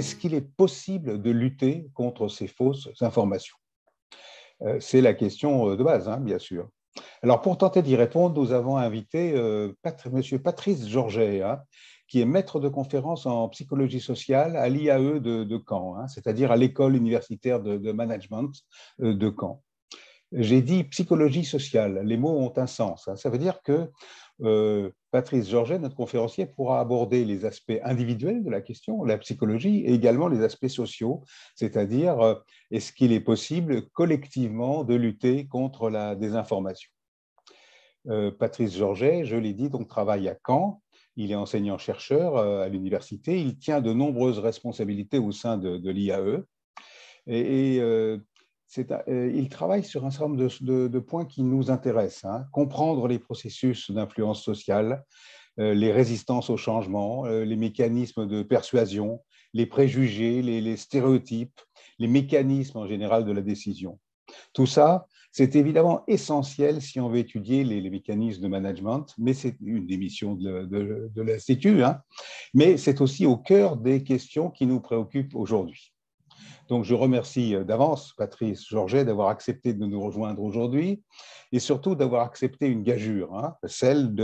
est-ce qu'il est possible de lutter contre ces fausses informations? C'est la question de base, hein, bien sûr. Alors, pour tenter d'y répondre, nous avons invité M. Patrice Georget, hein, qui est maître de conférence en psychologie sociale à l'IAE de Caen, hein, c'est-à-dire à l'école universitaire de management de Caen. J'ai dit psychologie sociale, les mots ont un sens, hein. Ça veut dire que Patrice Georget, notre conférencier, pourra aborder les aspects individuels de la question, la psychologie, et également les aspects sociaux, c'est-à-dire est-ce qu'il est possible collectivement de lutter contre la désinformation. Patrice Georget, je l'ai dit, donc travaille à Caen. Il est enseignant-chercheur à l'université. Il tient de nombreuses responsabilités au sein de l'IAE. Il travaille sur un certain nombre de points qui nous intéressent, hein. Comprendre les processus d'influence sociale, les résistances au changement, les mécanismes de persuasion, les préjugés, les stéréotypes, les mécanismes en général de la décision. Tout ça, c'est évidemment essentiel si on veut étudier les mécanismes de management, mais c'est une des missions de l'Institut, hein. Mais c'est aussi au cœur des questions qui nous préoccupent aujourd'hui. Donc, je remercie d'avance Patrice Georget d'avoir accepté de nous rejoindre aujourd'hui et surtout d'avoir accepté une gageure, hein, celle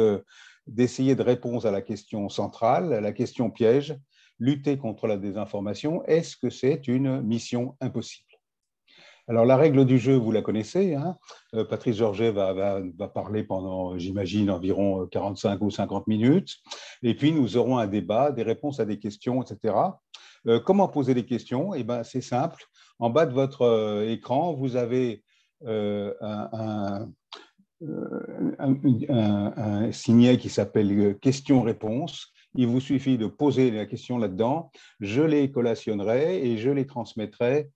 d'essayer de répondre à la question centrale, à la question piège, lutter contre la désinformation. Est-ce que c'est une mission impossible? Alors, la règle du jeu, vous la connaissez, hein. Patrice Georget va parler pendant, j'imagine, environ 45 ou 50 minutes. Et puis, nous aurons un débat, des réponses à des questions, etc. Comment poser les questions? Eh bien, c'est simple. En bas de votre écran, vous avez un signet qui s'appelle questions-réponses. Il vous suffit de poser la question là-dedans. Je les collationnerai et je les transmettrai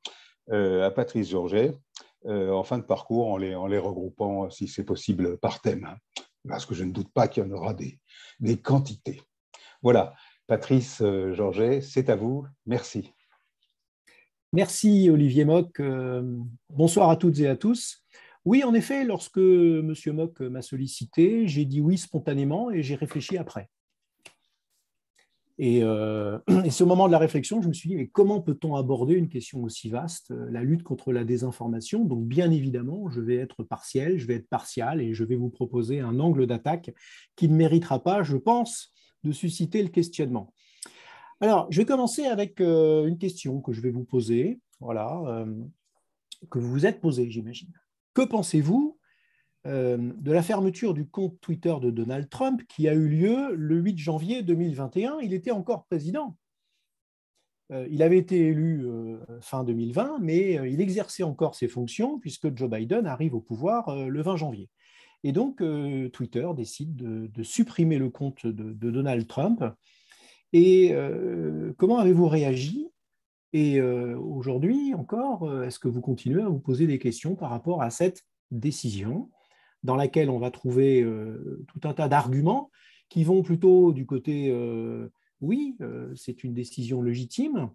à Patrice Georget en fin de parcours en les regroupant, si c'est possible, par thème, hein, parce que je ne doute pas qu'il y en aura des quantités. Voilà, Patrice Georget, c'est à vous. Merci. Merci Olivier Mock. Bonsoir à toutes et à tous. Oui, en effet, lorsque M. Mock m'a sollicité, j'ai dit oui spontanément et j'ai réfléchi après. Et c'est au moment de la réflexion que je me suis dit, mais comment peut-on aborder une question aussi vaste, la lutte contre la désinformation? Donc, bien évidemment, je vais être partiel, je vais être partial et je vais vous proposer un angle d'attaque qui ne méritera pas, je pense, de susciter le questionnement. Alors, je vais commencer avec une question que je vais vous poser, voilà, que vous vous êtes posée, j'imagine. Que pensez-vous de la fermeture du compte Twitter de Donald Trump qui a eu lieu le 8 janvier 2021? Il était encore président. Il avait été élu fin 2020, mais il exerçait encore ses fonctions puisque Joe Biden arrive au pouvoir le 20 janvier. Et donc, Twitter décide de supprimer le compte de Donald Trump. Et comment avez-vous réagi? Et aujourd'hui encore, est-ce que vous continuez à vous poser des questions par rapport à cette décision dans laquelle on va trouver tout un tas d'arguments qui vont plutôt du côté oui, c'est une décision légitime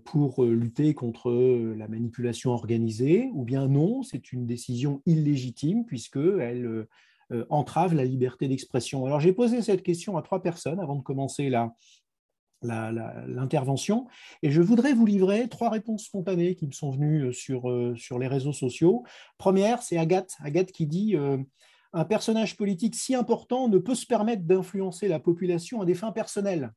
pour lutter contre la manipulation organisée, ou bien non, c'est une décision illégitime puisqu'elle entrave la liberté d'expression. Alors j'ai posé cette question à 3 personnes avant de commencer l'intervention. Et je voudrais vous livrer 3 réponses spontanées qui me sont venues sur les réseaux sociaux. Première, c'est Agathe qui dit un personnage politique si important ne peut se permettre d'influencer la population à des fins personnelles.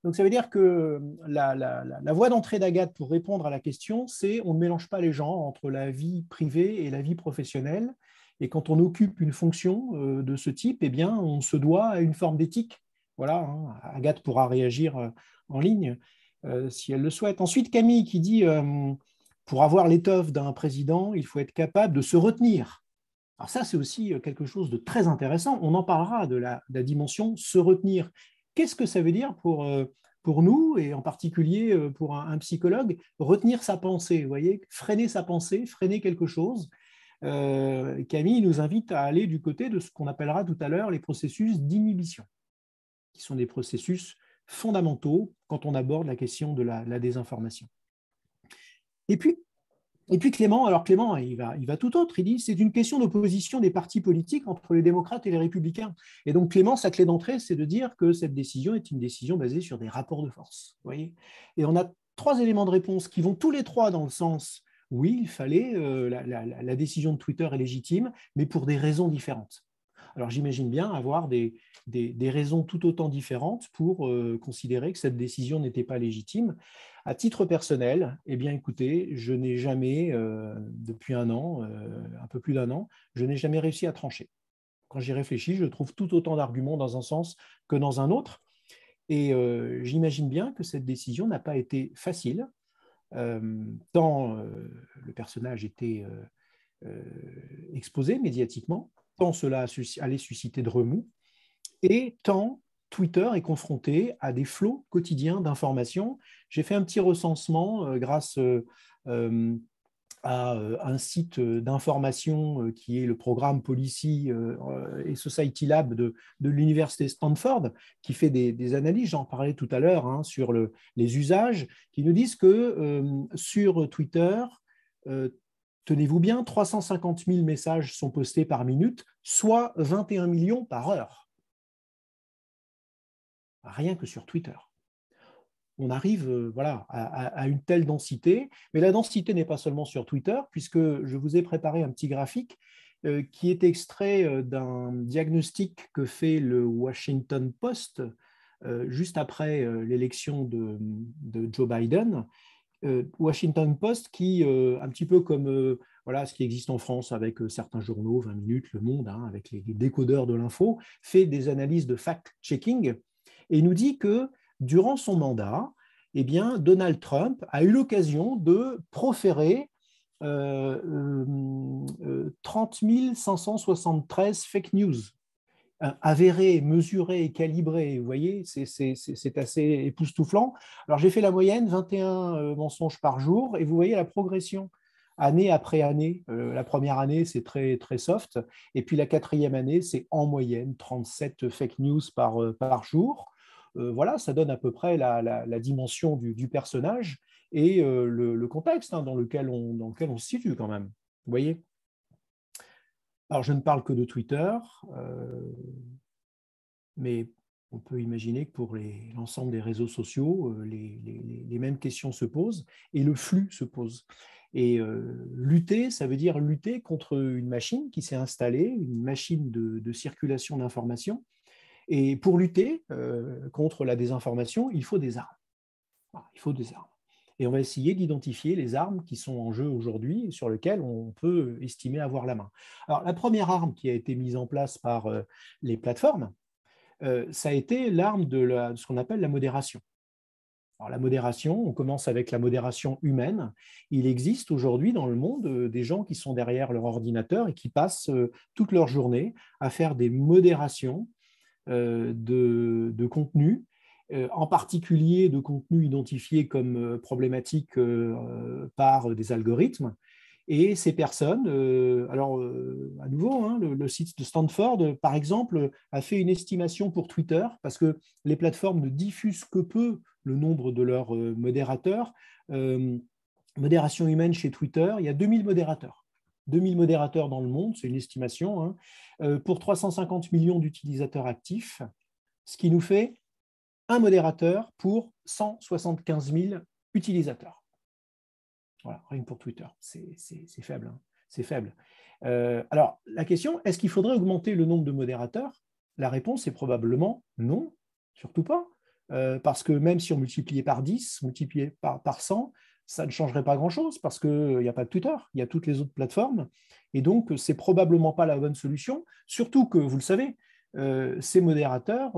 Donc ça veut dire que la voie d'entrée d'Agathe pour répondre à la question, c'est on ne mélange pas les gens entre la vie privée et la vie professionnelle. Et quand on occupe une fonction de ce type, eh bien, on se doit à une forme d'éthique. Voilà, hein, Agathe pourra réagir en ligne si elle le souhaite. Ensuite, Camille qui dit pour avoir l'étoffe d'un président, il faut être capable de se retenir. Alors ça, c'est aussi quelque chose de très intéressant. On en parlera de la dimension se retenir. Qu'est-ce que ça veut dire pour nous, et en particulier pour un psychologue, retenir sa pensée, vous voyez, freiner sa pensée, freiner quelque chose. Camille nous invite à aller du côté de ce qu'on appellera tout à l'heure les processus d'inhibition, qui sont des processus fondamentaux quand on aborde la question de la désinformation. Et puis, Et puis Clément, il va tout autre. Il dit c'est une question d'opposition des partis politiques entre les démocrates et les républicains. Et donc Clément, sa clé d'entrée, c'est de dire que cette décision est une décision basée sur des rapports de force. Vous voyez. Et on a 3 éléments de réponse qui vont tous les 3 dans le sens oui, il fallait, la décision de Twitter est légitime, mais pour des raisons différentes. Alors j'imagine bien avoir des raisons tout autant différentes pour considérer que cette décision n'était pas légitime. À titre personnel, eh bien écoutez, je n'ai jamais, depuis un an, un peu plus d'1 an, je n'ai jamais réussi à trancher. Quand j'y réfléchis, je trouve tout autant d'arguments dans un sens que dans un autre. Et j'imagine bien que cette décision n'a pas été facile, tant le personnage était exposé médiatiquement, tant cela allait susciter de remous, et tant Twitter est confronté à des flots quotidiens d'informations. J'ai fait un petit recensement grâce à un site d'information qui est le programme Policy et Society Lab de l'université Stanford, qui fait des analyses, j'en parlais tout à l'heure, hein, sur les usages, qui nous disent que sur Twitter, tenez-vous bien, 350 000 messages sont postés par minute, soit 21 millions par heure. Rien que sur Twitter. On arrive voilà, à une telle densité, mais la densité n'est pas seulement sur Twitter, puisque je vous ai préparé un petit graphique qui est extrait d'un diagnostic que fait le Washington Post juste après l'élection de Joe Biden. Washington Post qui, un petit peu comme voilà, ce qui existe en France avec certains journaux, 20 minutes, Le Monde, hein, avec les décodeurs de l'info, fait des analyses de fact-checking et nous dit que durant son mandat, eh bien, Donald Trump a eu l'occasion de proférer 30 573 fake news, avérées, mesurées et calibrées. Vous voyez, c'est assez époustouflant. Alors, j'ai fait la moyenne, 21 mensonges par jour, et vous voyez la progression année après année. La première année, c'est très, très soft, et puis la 4e année, c'est en moyenne 37 fake news par jour. Voilà, ça donne à peu près la dimension du personnage et le contexte hein, dans lequel on se situe quand même. Vous voyez ? Alors, je ne parle que de Twitter, mais on peut imaginer que pour l'ensemble des réseaux sociaux, les mêmes questions se posent et le flux se pose. Et lutter, ça veut dire lutter contre une machine qui s'est installée, une machine de circulation d'informations. Et pour lutter contre la désinformation, il faut des armes. Voilà, il faut des armes. Et on va essayer d'identifier les armes qui sont en jeu aujourd'hui et sur lesquelles on peut estimer avoir la main. Alors, la première arme qui a été mise en place par les plateformes, ça a été l'arme de ce qu'on appelle la modération. Alors, la modération, on commence avec la modération humaine. Il existe aujourd'hui dans le monde des gens qui sont derrière leur ordinateur et qui passent toute leur journée à faire des modérations de contenu, en particulier de contenu identifié comme problématique par des algorithmes. Et ces personnes, alors à nouveau, hein, le site de Stanford, par exemple, a fait une estimation pour Twitter, parce que les plateformes ne diffusent que peu le nombre de leurs modérateurs. Modération humaine chez Twitter, il y a 2000 modérateurs. 2000 modérateurs dans le monde, c'est une estimation, hein, pour 350 millions d'utilisateurs actifs, ce qui nous fait un modérateur pour 175 000 utilisateurs. Voilà, rien que pour Twitter, c'est faible. Hein, c'est faible. Alors, la question, est-ce qu'il faudrait augmenter le nombre de modérateurs? La réponse est probablement non, surtout pas, parce que même si on multipliait par 10, multiplié par 100, ça ne changerait pas grand-chose parce qu'il n'y a pas de Twitter, il y a toutes les autres plateformes. Et donc, ce n'est probablement pas la bonne solution, surtout que, vous le savez, ces modérateurs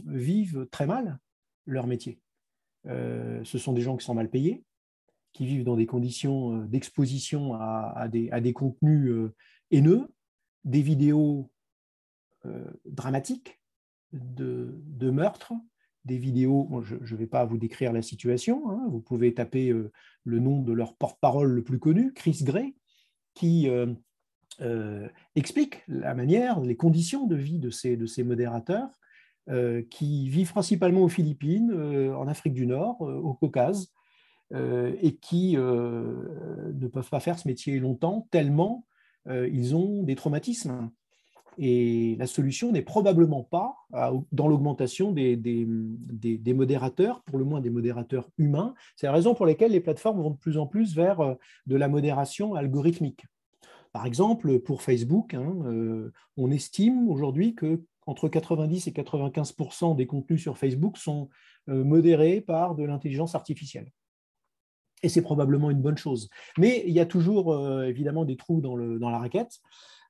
vivent très mal leur métier. Ce sont des gens qui sont mal payés, qui vivent dans des conditions d'exposition à des contenus haineux, des vidéos dramatiques de meurtres, des vidéos, bon, je ne vais pas vous décrire la situation, hein, vous pouvez taper le nom de leur porte-parole le plus connu, Chris Gray, qui explique la manière, les conditions de vie de ces modérateurs qui vivent principalement aux Philippines, en Afrique du Nord, au Caucase, et qui ne peuvent pas faire ce métier longtemps tellement ils ont des traumatismes. Et la solution n'est probablement pas dans l'augmentation des modérateurs, pour le moins des modérateurs humains. C'est la raison pour laquelle les plateformes vont de plus en plus vers de la modération algorithmique. Par exemple, pour Facebook, on estime aujourd'hui que entre 90 et 95% des contenus sur Facebook sont modérés par de l'intelligence artificielle. Et c'est probablement une bonne chose. Mais il y a toujours évidemment des trous dans la raquette.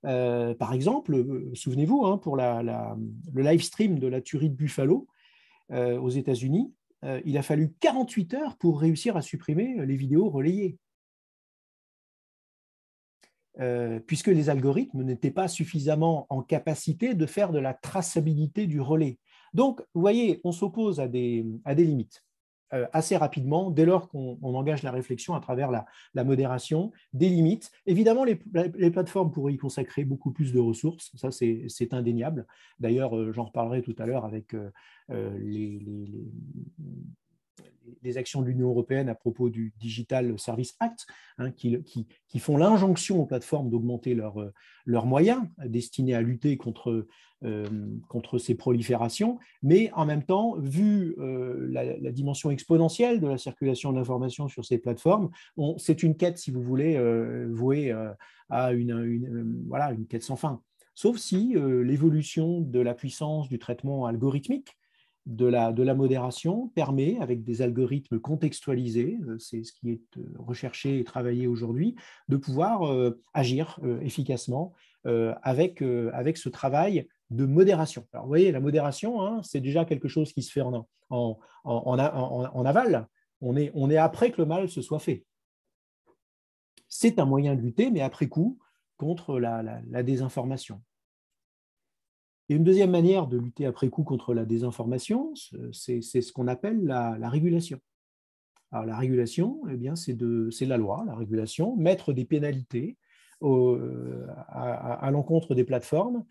Par exemple, souvenez-vous, pour le live stream de la tuerie de Buffalo aux États-Unis, il a fallu 48 heures pour réussir à supprimer les vidéos relayées. Puisque les algorithmes n'étaient pas suffisamment en capacité de faire de la traçabilité du relais. Donc, vous voyez, on s'oppose à des limites. Assez rapidement, dès lors qu'on engage la réflexion à travers la modération, des limites. Évidemment, les plateformes pourraient y consacrer beaucoup plus de ressources, ça c'est indéniable. D'ailleurs, j'en reparlerai tout à l'heure avec les actions de l'Union européenne à propos du Digital Service Act, qui font l'injonction aux plateformes d'augmenter leurs moyens destinés à lutter contre ces proliférations, mais en même temps, vu la dimension exponentielle de la circulation d'informations sur ces plateformes, c'est une quête, si vous voulez, vouée à une quête sans fin. Sauf si l'évolution de la puissance du traitement algorithmique de la modération permet, avec des algorithmes contextualisés, c'est ce qui est recherché et travaillé aujourd'hui, de pouvoir agir efficacement avec ce travail de modération. Alors, vous voyez, la modération, c'est déjà quelque chose qui se fait en aval. On est après que le mal se soit fait. C'est un moyen de lutter, mais après coup, contre la désinformation. Et une deuxième manière de lutter après coup contre la désinformation, c'est ce qu'on appelle la régulation. Alors, la régulation, eh bien, c'est la loi, la régulation, mettre des pénalités à l'encontre des plateformes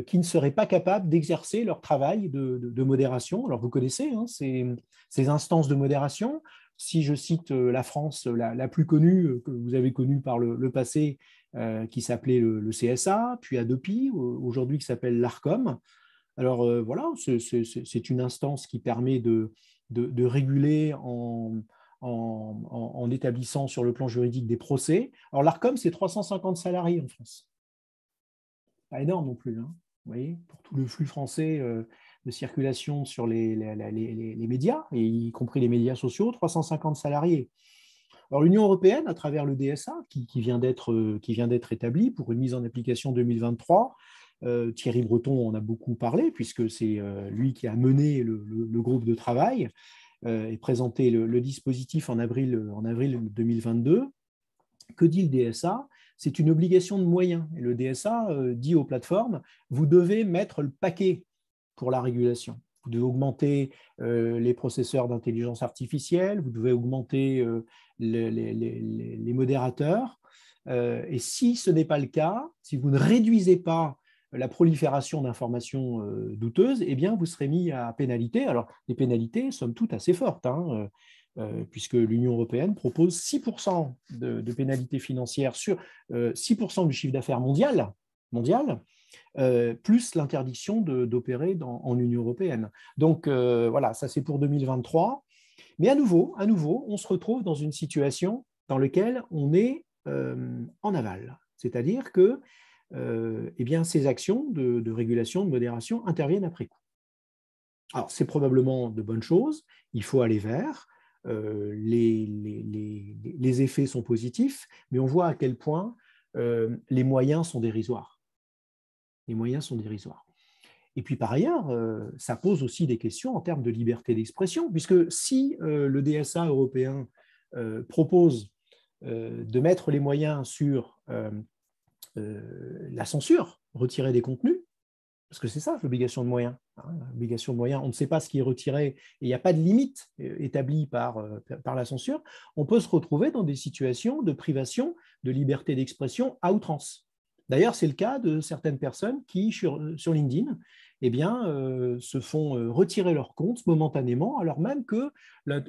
qui ne seraient pas capables d'exercer leur travail de modération. Alors, vous connaissez ces instances de modération. Si je cite la France la plus connue, que vous avez connue par le passé, qui s'appelait le CSA, puis Adopi, aujourd'hui qui s'appelle l'ARCOM. Alors voilà, c'est une instance qui permet de réguler en établissant sur le plan juridique des procès. Alors l'ARCOM, c'est 350 salariés en France. Pas énorme non plus, vous voyez, pour tout le flux français de circulation sur les médias, et y compris les médias sociaux, 350 salariés. Alors, l'Union européenne, à travers le DSA, qui vient d'être établi pour une mise en application 2023, Thierry Breton en a beaucoup parlé, puisque c'est lui qui a mené le groupe de travail et présenté le dispositif en avril 2022. Que dit le DSA? C'est une obligation de moyens. Et le DSA dit aux plateformes, vous devez mettre le paquet pour la régulation. Vous devez augmenter les processeurs d'intelligence artificielle, vous devez augmenter les modérateurs. Et si ce n'est pas le cas, si vous ne réduisez pas la prolifération d'informations douteuses, eh bien, vous serez mis à pénalité. Alors, les pénalités, somme toute, assez fortes, puisque l'Union européenne propose 6% de pénalités financières sur 6% du chiffre d'affaires mondial, plus l'interdiction d'opérer en Union européenne. Donc voilà, ça c'est pour 2023. Mais à nouveau, on se retrouve dans une situation dans laquelle on est en aval. C'est-à-dire que eh bien, ces actions de régulation, de modération interviennent après coup. Alors, c'est probablement de bonnes choses, il faut aller vers. Les effets sont positifs, mais on voit à quel point les moyens sont dérisoires. Les moyens sont dérisoires. Et puis par ailleurs, ça pose aussi des questions en termes de liberté d'expression, puisque si le DSA européen propose de mettre les moyens sur la censure, retirer des contenus, parce que c'est ça l'obligation de moyens. L'obligation de moyens, on ne sait pas ce qui est retiré et il n'y a pas de limite établie par la censure, on peut se retrouver dans des situations de privation de liberté d'expression à outrance. D'ailleurs, c'est le cas de certaines personnes qui, sur LinkedIn, eh bien, se font retirer leur compte momentanément, alors même que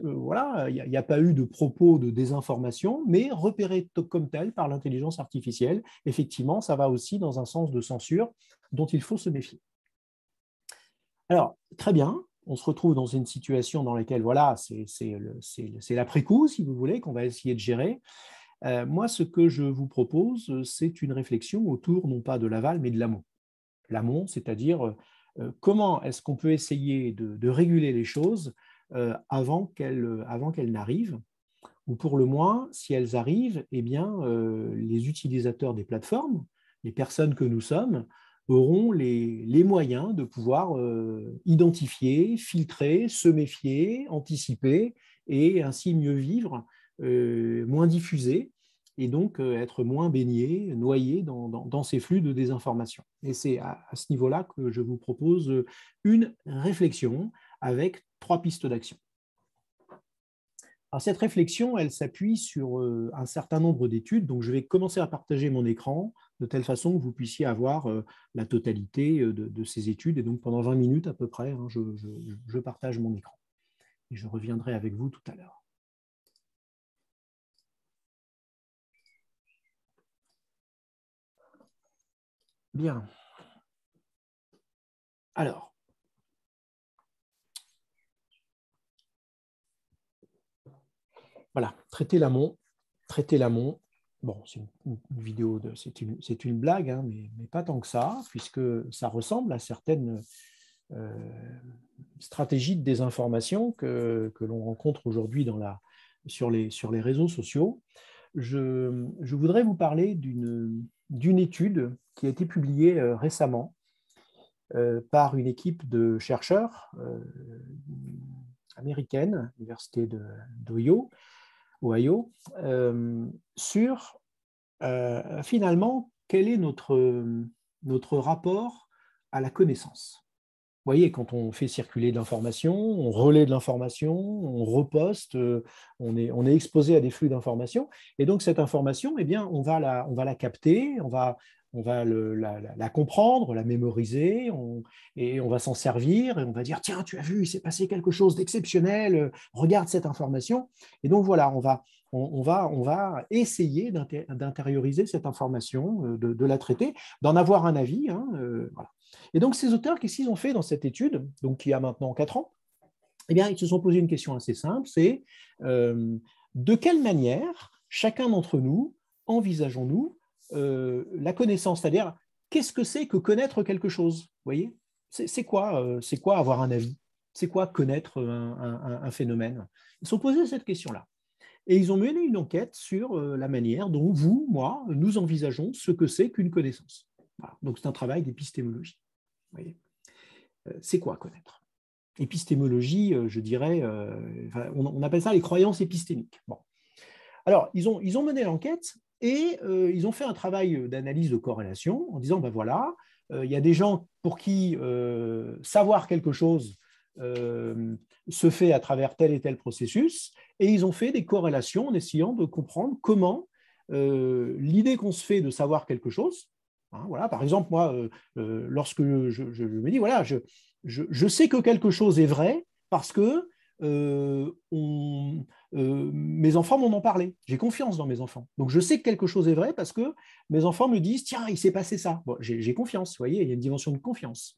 voilà, il n'y a pas eu de propos de désinformation, mais repéré comme tel par l'intelligence artificielle. Effectivement, ça va aussi dans un sens de censure dont il faut se méfier. Alors, très bien, on se retrouve dans une situation dans laquelle, voilà, c'est l'après-coup, si vous voulez, qu'on va essayer de gérer. Moi, ce que je vous propose, c'est une réflexion autour, non pas de l'aval, mais de l'amont. L'amont, c'est-à-dire comment est-ce qu'on peut essayer de réguler les choses avant qu'elles n'arrivent, ou pour le moins, si elles arrivent, eh bien, les utilisateurs des plateformes, les personnes que nous sommes, auront les moyens de pouvoir identifier, filtrer, se méfier, anticiper et ainsi mieux vivre, moins diffuser et donc être moins baigné, noyé dans ces flux de désinformation. Et c'est à ce niveau-là que je vous propose une réflexion avec 3 pistes d'action. Alors, cette réflexion, elle s'appuie sur un certain nombre d'études. Donc, je vais commencer à partager mon écran de telle façon que vous puissiez avoir la totalité de ces études. Et donc, pendant 20 minutes à peu près, hein, je partage mon écran. Et je reviendrai avec vous tout à l'heure. Bien. Alors, voilà, traiter l'amont. Traiter l'amont. Bon, c'est une vidéo, c'est une blague, hein, mais pas tant que ça, puisque ça ressemble à certaines stratégies de désinformation que l'on rencontre aujourd'hui sur les réseaux sociaux. Je voudrais vous parler d'une étude qui a été publiée récemment par une équipe de chercheurs américaine, l'université d'Ohio, sur finalement quel est notre rapport à la connaissance. Vous voyez, quand on fait circuler de l'information, on relaie de l'information, on reposte, on est exposé à des flux d'informations. Et donc, cette information, eh bien, on va la capter, on va la comprendre, la mémoriser, et on va s'en servir, et on va dire, tiens, tu as vu, il s'est passé quelque chose d'exceptionnel, regarde cette information. Et donc, voilà, on va essayer d'intérioriser cette information, de la traiter, d'en avoir un avis. Hein, voilà. Et donc, ces auteurs, qu'est-ce qu'ils ont fait dans cette étude, donc qui a maintenant 4 ans? Eh bien, ils se sont posé une question assez simple, c'est de quelle manière chacun d'entre nous envisageons-nous la connaissance, c'est-à-dire qu'est-ce que c'est que connaître quelque chose? Vous voyez, c'est quoi avoir un avis? C'est quoi connaître un phénomène? Ils se sont posés cette question-là. Et ils ont mené une enquête sur la manière dont vous, moi, nous envisageons ce que c'est qu'une connaissance. Voilà. Donc, c'est un travail d'épistémologie. C'est quoi connaître? Épistémologie, je dirais, on appelle ça les croyances épistémiques. Bon. Alors, ils ont mené l'enquête et ils ont fait un travail d'analyse de corrélation en disant, ben voilà, il y a des gens pour qui savoir quelque chose se fait à travers tel et tel processus, et ils ont fait des corrélations en essayant de comprendre comment l'idée qu'on se fait de savoir quelque chose, hein, voilà, par exemple, moi, lorsque je me dis, voilà, je sais que quelque chose est vrai parce que mes enfants m'en ont parlé. J'ai confiance dans mes enfants. Donc, je sais que quelque chose est vrai parce que mes enfants me disent, tiens, il s'est passé ça. Bon, j'ai confiance, vous voyez, il y a une dimension de confiance.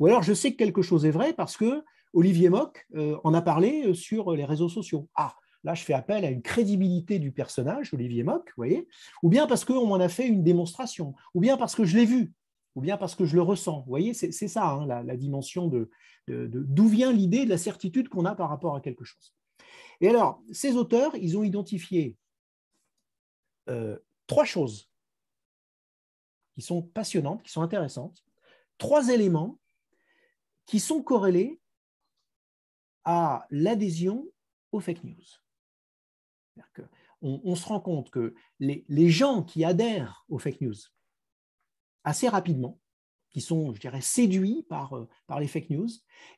Ou alors, je sais que quelque chose est vrai parce que Olivier Mock en a parlé sur les réseaux sociaux. Ah, là, je fais appel à une crédibilité du personnage, Olivier Mock, vous voyez, ou bien parce qu'on m'en a fait une démonstration, ou bien parce que je l'ai vu, ou bien parce que je le ressens. Vous voyez, c'est ça, hein, la dimension d'où vient l'idée de la certitude qu'on a par rapport à quelque chose. Et alors, ces auteurs, ils ont identifié 3 choses qui sont passionnantes, qui sont intéressantes, 3 éléments qui sont corrélés à l'adhésion aux fake news. On se rend compte que les gens qui adhèrent aux fake news assez rapidement, qui sont, je dirais, séduits par les fake news,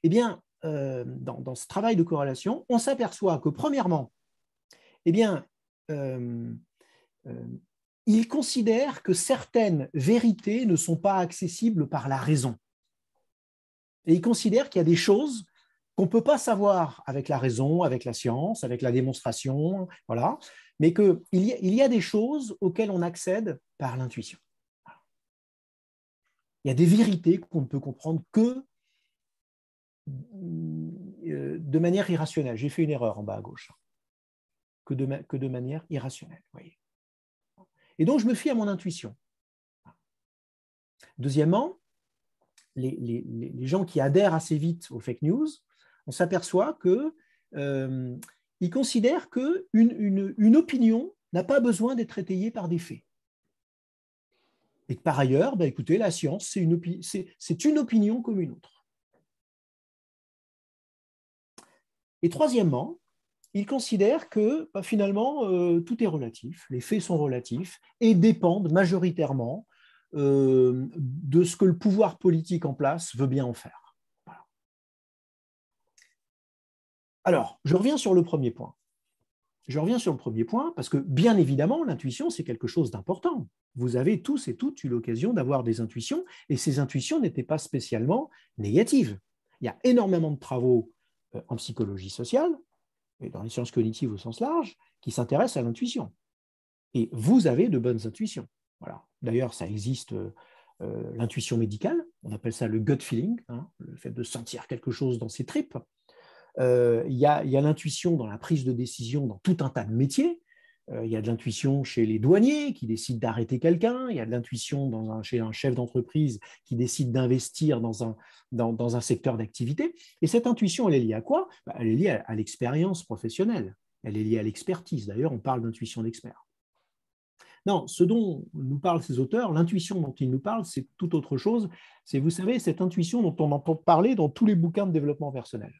eh bien, dans ce travail de corrélation, on s'aperçoit que, premièrement, eh bien, ils considèrent que certaines vérités ne sont pas accessibles par la raison. Et il considère qu'il y a des choses qu'on ne peut pas savoir avec la raison, avec la science, avec la démonstration, voilà, mais qu'il y a des choses auxquelles on accède par l'intuition. Il y a des vérités qu'on ne peut comprendre que de manière irrationnelle. J'ai fait une erreur en bas à gauche. Que de manière irrationnelle. Voyez. Et donc, je me fie à mon intuition. Deuxièmement, les gens qui adhèrent assez vite aux fake news, on s'aperçoit qu'ils considèrent qu'une opinion n'a pas besoin d'être étayée par des faits. Et que par ailleurs, ben, écoutez, la science, c'est une opinion comme une autre. Et troisièmement, ils considèrent que ben, finalement, tout est relatif, les faits sont relatifs et dépendent majoritairement de ce que le pouvoir politique en place veut bien en faire. Voilà. Alors, je reviens sur le premier point. Parce que, bien évidemment, l'intuition, c'est quelque chose d'important. Vous avez tous et toutes eu l'occasion d'avoir des intuitions, et ces intuitions n'étaient pas spécialement négatives. Il y a énormément de travaux en psychologie sociale, et dans les sciences cognitives au sens large, qui s'intéressent à l'intuition. Et vous avez de bonnes intuitions. Voilà. D'ailleurs, ça existe l'intuition médicale, on appelle ça le gut feeling, hein, le fait de sentir quelque chose dans ses tripes. Il y a l'intuition dans la prise de décision dans tout un tas de métiers. Il y a de l'intuition chez les douaniers qui décident d'arrêter quelqu'un. Il y a de l'intuition chez un chef d'entreprise qui décide d'investir dans un secteur d'activité. Et cette intuition, elle est liée à quoi? Elle est liée à l'expérience professionnelle. Elle est liée à l'expertise. D'ailleurs, on parle d'intuition d'expert. Non, ce dont nous parlent ces auteurs, l'intuition dont ils nous parlent, c'est tout autre chose. C'est, vous savez, cette intuition dont on entend parler dans tous les bouquins de développement personnel.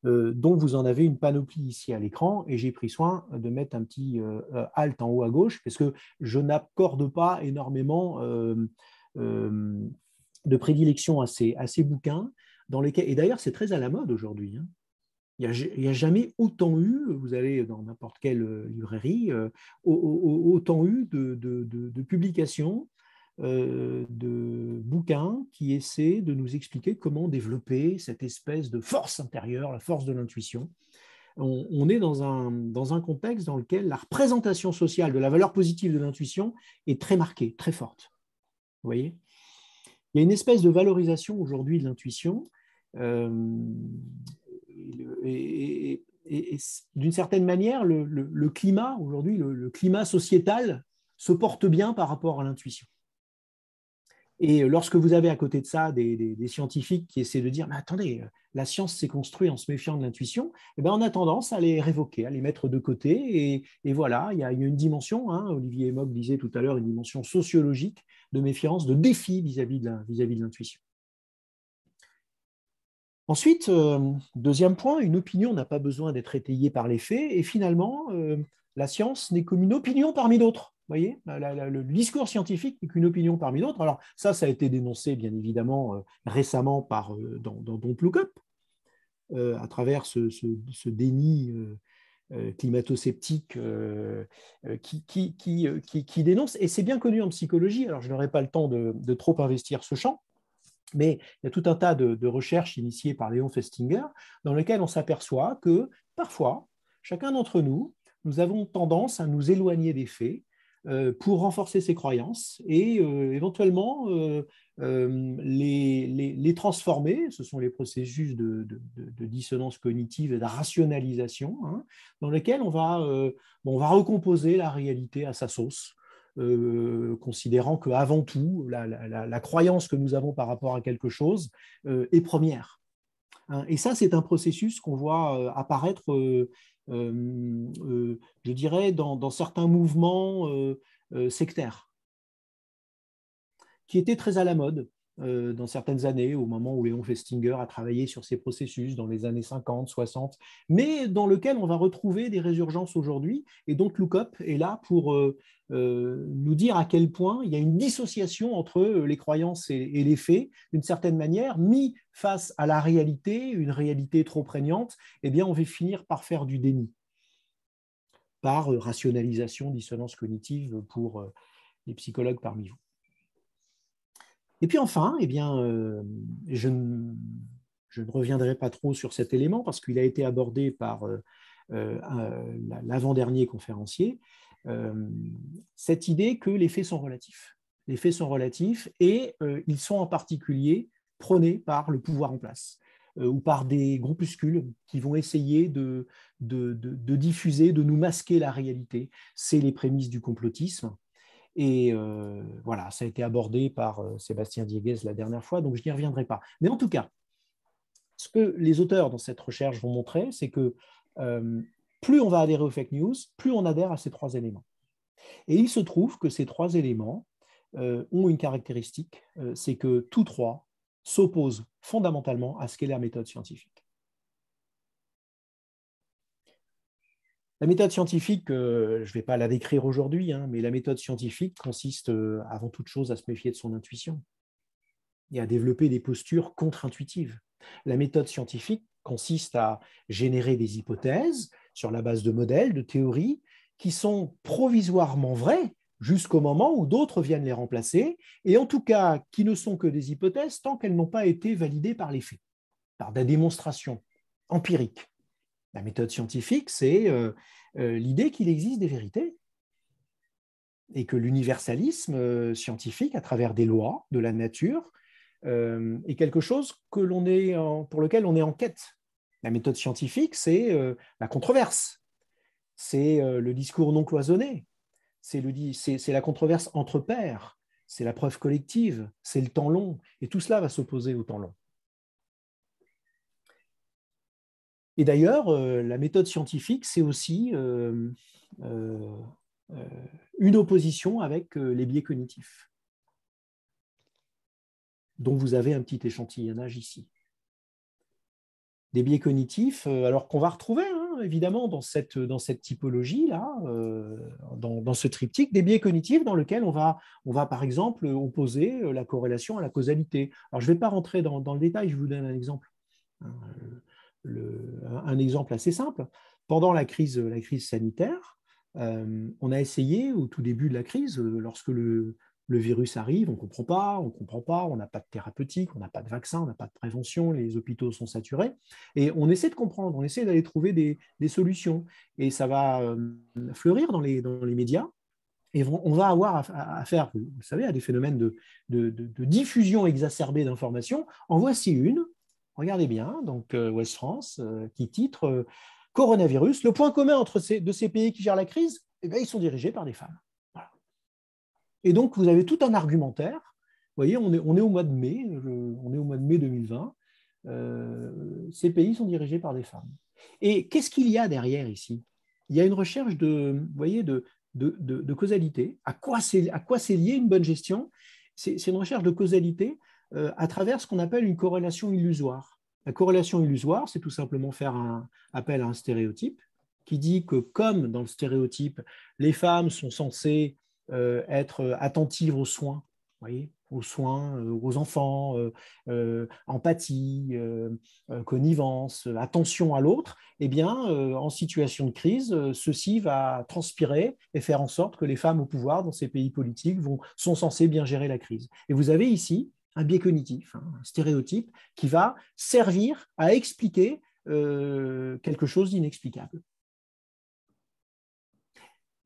Dont vous en avez une panoplie ici à l'écran, et j'ai pris soin de mettre un petit alt en haut à gauche, parce que je n'accorde pas énormément de prédilection à ces bouquins, dans lesquels, et d'ailleurs c'est très à la mode aujourd'hui, hein. Il n'y a jamais autant eu, vous allez dans n'importe quelle librairie, autant eu de publications, de bouquins qui essaient de nous expliquer comment développer cette espèce de force intérieure, la force de l'intuition. On est dans un contexte dans lequel la représentation sociale de la valeur positive de l'intuition est très marquée, très forte. Vous voyez ? Il y a une espèce de valorisation aujourd'hui de l'intuition et d'une certaine manière, le climat aujourd'hui, le climat sociétal se porte bien par rapport à l'intuition. Et lorsque vous avez à côté de ça des scientifiques qui essaient de dire « mais attendez, la science s'est construite en se méfiant de l'intuition », eh bien, on a tendance à les révoquer, à les mettre de côté. Et voilà, il y a une dimension, hein, Olivier Mock disait tout à l'heure, une dimension sociologique de méfiance, de défi vis-à-vis de l'intuition. Ensuite, deuxième point, une opinion n'a pas besoin d'être étayée par les faits. Et finalement, la science n'est qu'une opinion parmi d'autres. Vous voyez, le discours scientifique n'est qu'une opinion parmi d'autres. Alors ça a été dénoncé bien évidemment récemment dans Don't Look Up, à travers ce déni climato-sceptique qui dénonce. Et c'est bien connu en psychologie. Alors je n'aurai pas le temps de trop investir ce champ, mais il y a tout un tas de recherches initiées par Léon Festinger dans lesquelles on s'aperçoit que parfois, chacun d'entre nous, nous avons tendance à nous éloigner des faits pour renforcer ses croyances et éventuellement les transformer. Ce sont les processus de dissonance cognitive et de rationalisation, hein, dans lesquels on va recomposer la réalité à sa sauce. Considérant qu'avant tout, la croyance que nous avons par rapport à quelque chose est première. Hein, et ça, c'est un processus qu'on voit apparaître, je dirais, dans certains mouvements sectaires, qui étaient très à la mode dans certaines années, au moment où Léon Festinger a travaillé sur ces processus dans les années 50, 60, mais dans lequel on va retrouver des résurgences aujourd'hui. Et donc, Look Up est là pour nous dire à quel point il y a une dissociation entre les croyances et les faits, d'une certaine manière, mis face à la réalité, une réalité trop prégnante, eh bien, on va finir par faire du déni, par rationalisation, dissonance cognitive pour les psychologues parmi vous. Et puis enfin, eh bien, je ne reviendrai pas trop sur cet élément parce qu'il a été abordé par l'avant-dernier conférencier, euh, cette idée que les faits sont relatifs. Les faits sont relatifs et ils sont en particulier prônés par le pouvoir en place ou par des groupuscules qui vont essayer de diffuser, de nous masquer la réalité. C'est les prémices du complotisme. Et voilà, ça a été abordé par Sébastien Dieguez la dernière fois, donc je n'y reviendrai pas. Mais en tout cas, ce que les auteurs dans cette recherche vont montrer, c'est que plus on va adhérer aux fake news, plus on adhère à ces trois éléments. Et il se trouve que ces trois éléments ont une caractéristique, c'est que tous trois s'opposent fondamentalement à ce qu'est la méthode scientifique. La méthode scientifique, je ne vais pas la décrire aujourd'hui, hein, mais la méthode scientifique consiste avant toute chose à se méfier de son intuition et à développer des postures contre-intuitives. La méthode scientifique consiste à générer des hypothèses sur la base de modèles, de théories, qui sont provisoirement vraies jusqu'au moment où d'autres viennent les remplacer, et en tout cas qui ne sont que des hypothèses tant qu'elles n'ont pas été validées par les faits, par des démonstrations empiriques. La méthode scientifique, c'est l'idée qu'il existe des vérités et que l'universalisme scientifique, à travers des lois de la nature, est quelque chose pour lequel on est en quête. La méthode scientifique, c'est la controverse, c'est le discours non cloisonné, c'est la controverse entre pairs, c'est la preuve collective, c'est le temps long, et tout cela va s'opposer au temps long. Et d'ailleurs, la méthode scientifique, c'est aussi une opposition avec les biais cognitifs, dont vous avez un petit échantillonnage ici. Des biais cognitifs, alors qu'on va retrouver évidemment dans cette typologie-là, dans ce triptyque, des biais cognitifs dans lesquels on va par exemple opposer la corrélation à la causalité. Alors je ne vais pas rentrer dans le détail, je vous donne un exemple. Un exemple assez simple. Pendant la crise sanitaire, on a essayé au tout début de la crise, lorsque le virus arrive, on ne comprend pas, on n'a pas de thérapeutique, on n'a pas de vaccin, on n'a pas de prévention, les hôpitaux sont saturés. Et on essaie de comprendre, on essaie d'aller trouver des solutions. Et ça va fleurir dans les médias. Et on va avoir affaire, vous savez, à des phénomènes de diffusion exacerbée d'informations. En voici une, regardez bien, donc Ouest France, qui titre Coronavirus. Le point commun entre de ces pays qui gèrent la crise, eh bien, ils sont dirigés par des femmes. Voilà. Et donc, vous avez tout un argumentaire. Vous voyez, on est au mois de mai, 2020. Ces pays sont dirigés par des femmes. Et qu'est-ce qu'il y a derrière ici? Il y a une recherche vous voyez, de causalité. À quoi c'est lié une bonne gestion? C'est une recherche de causalité à travers ce qu'on appelle une corrélation illusoire. La corrélation illusoire, c'est tout simplement faire un appel à un stéréotype qui dit que comme dans le stéréotype, les femmes sont censées être attentives aux soins, voyez, aux soins, aux enfants, empathie, connivence, attention à l'autre, eh bien, en situation de crise, ceci va transpirer et faire en sorte que les femmes au pouvoir dans ces pays politiques sont censées bien gérer la crise. Et vous avez ici un biais cognitif, un stéréotype qui va servir à expliquer quelque chose d'inexplicable.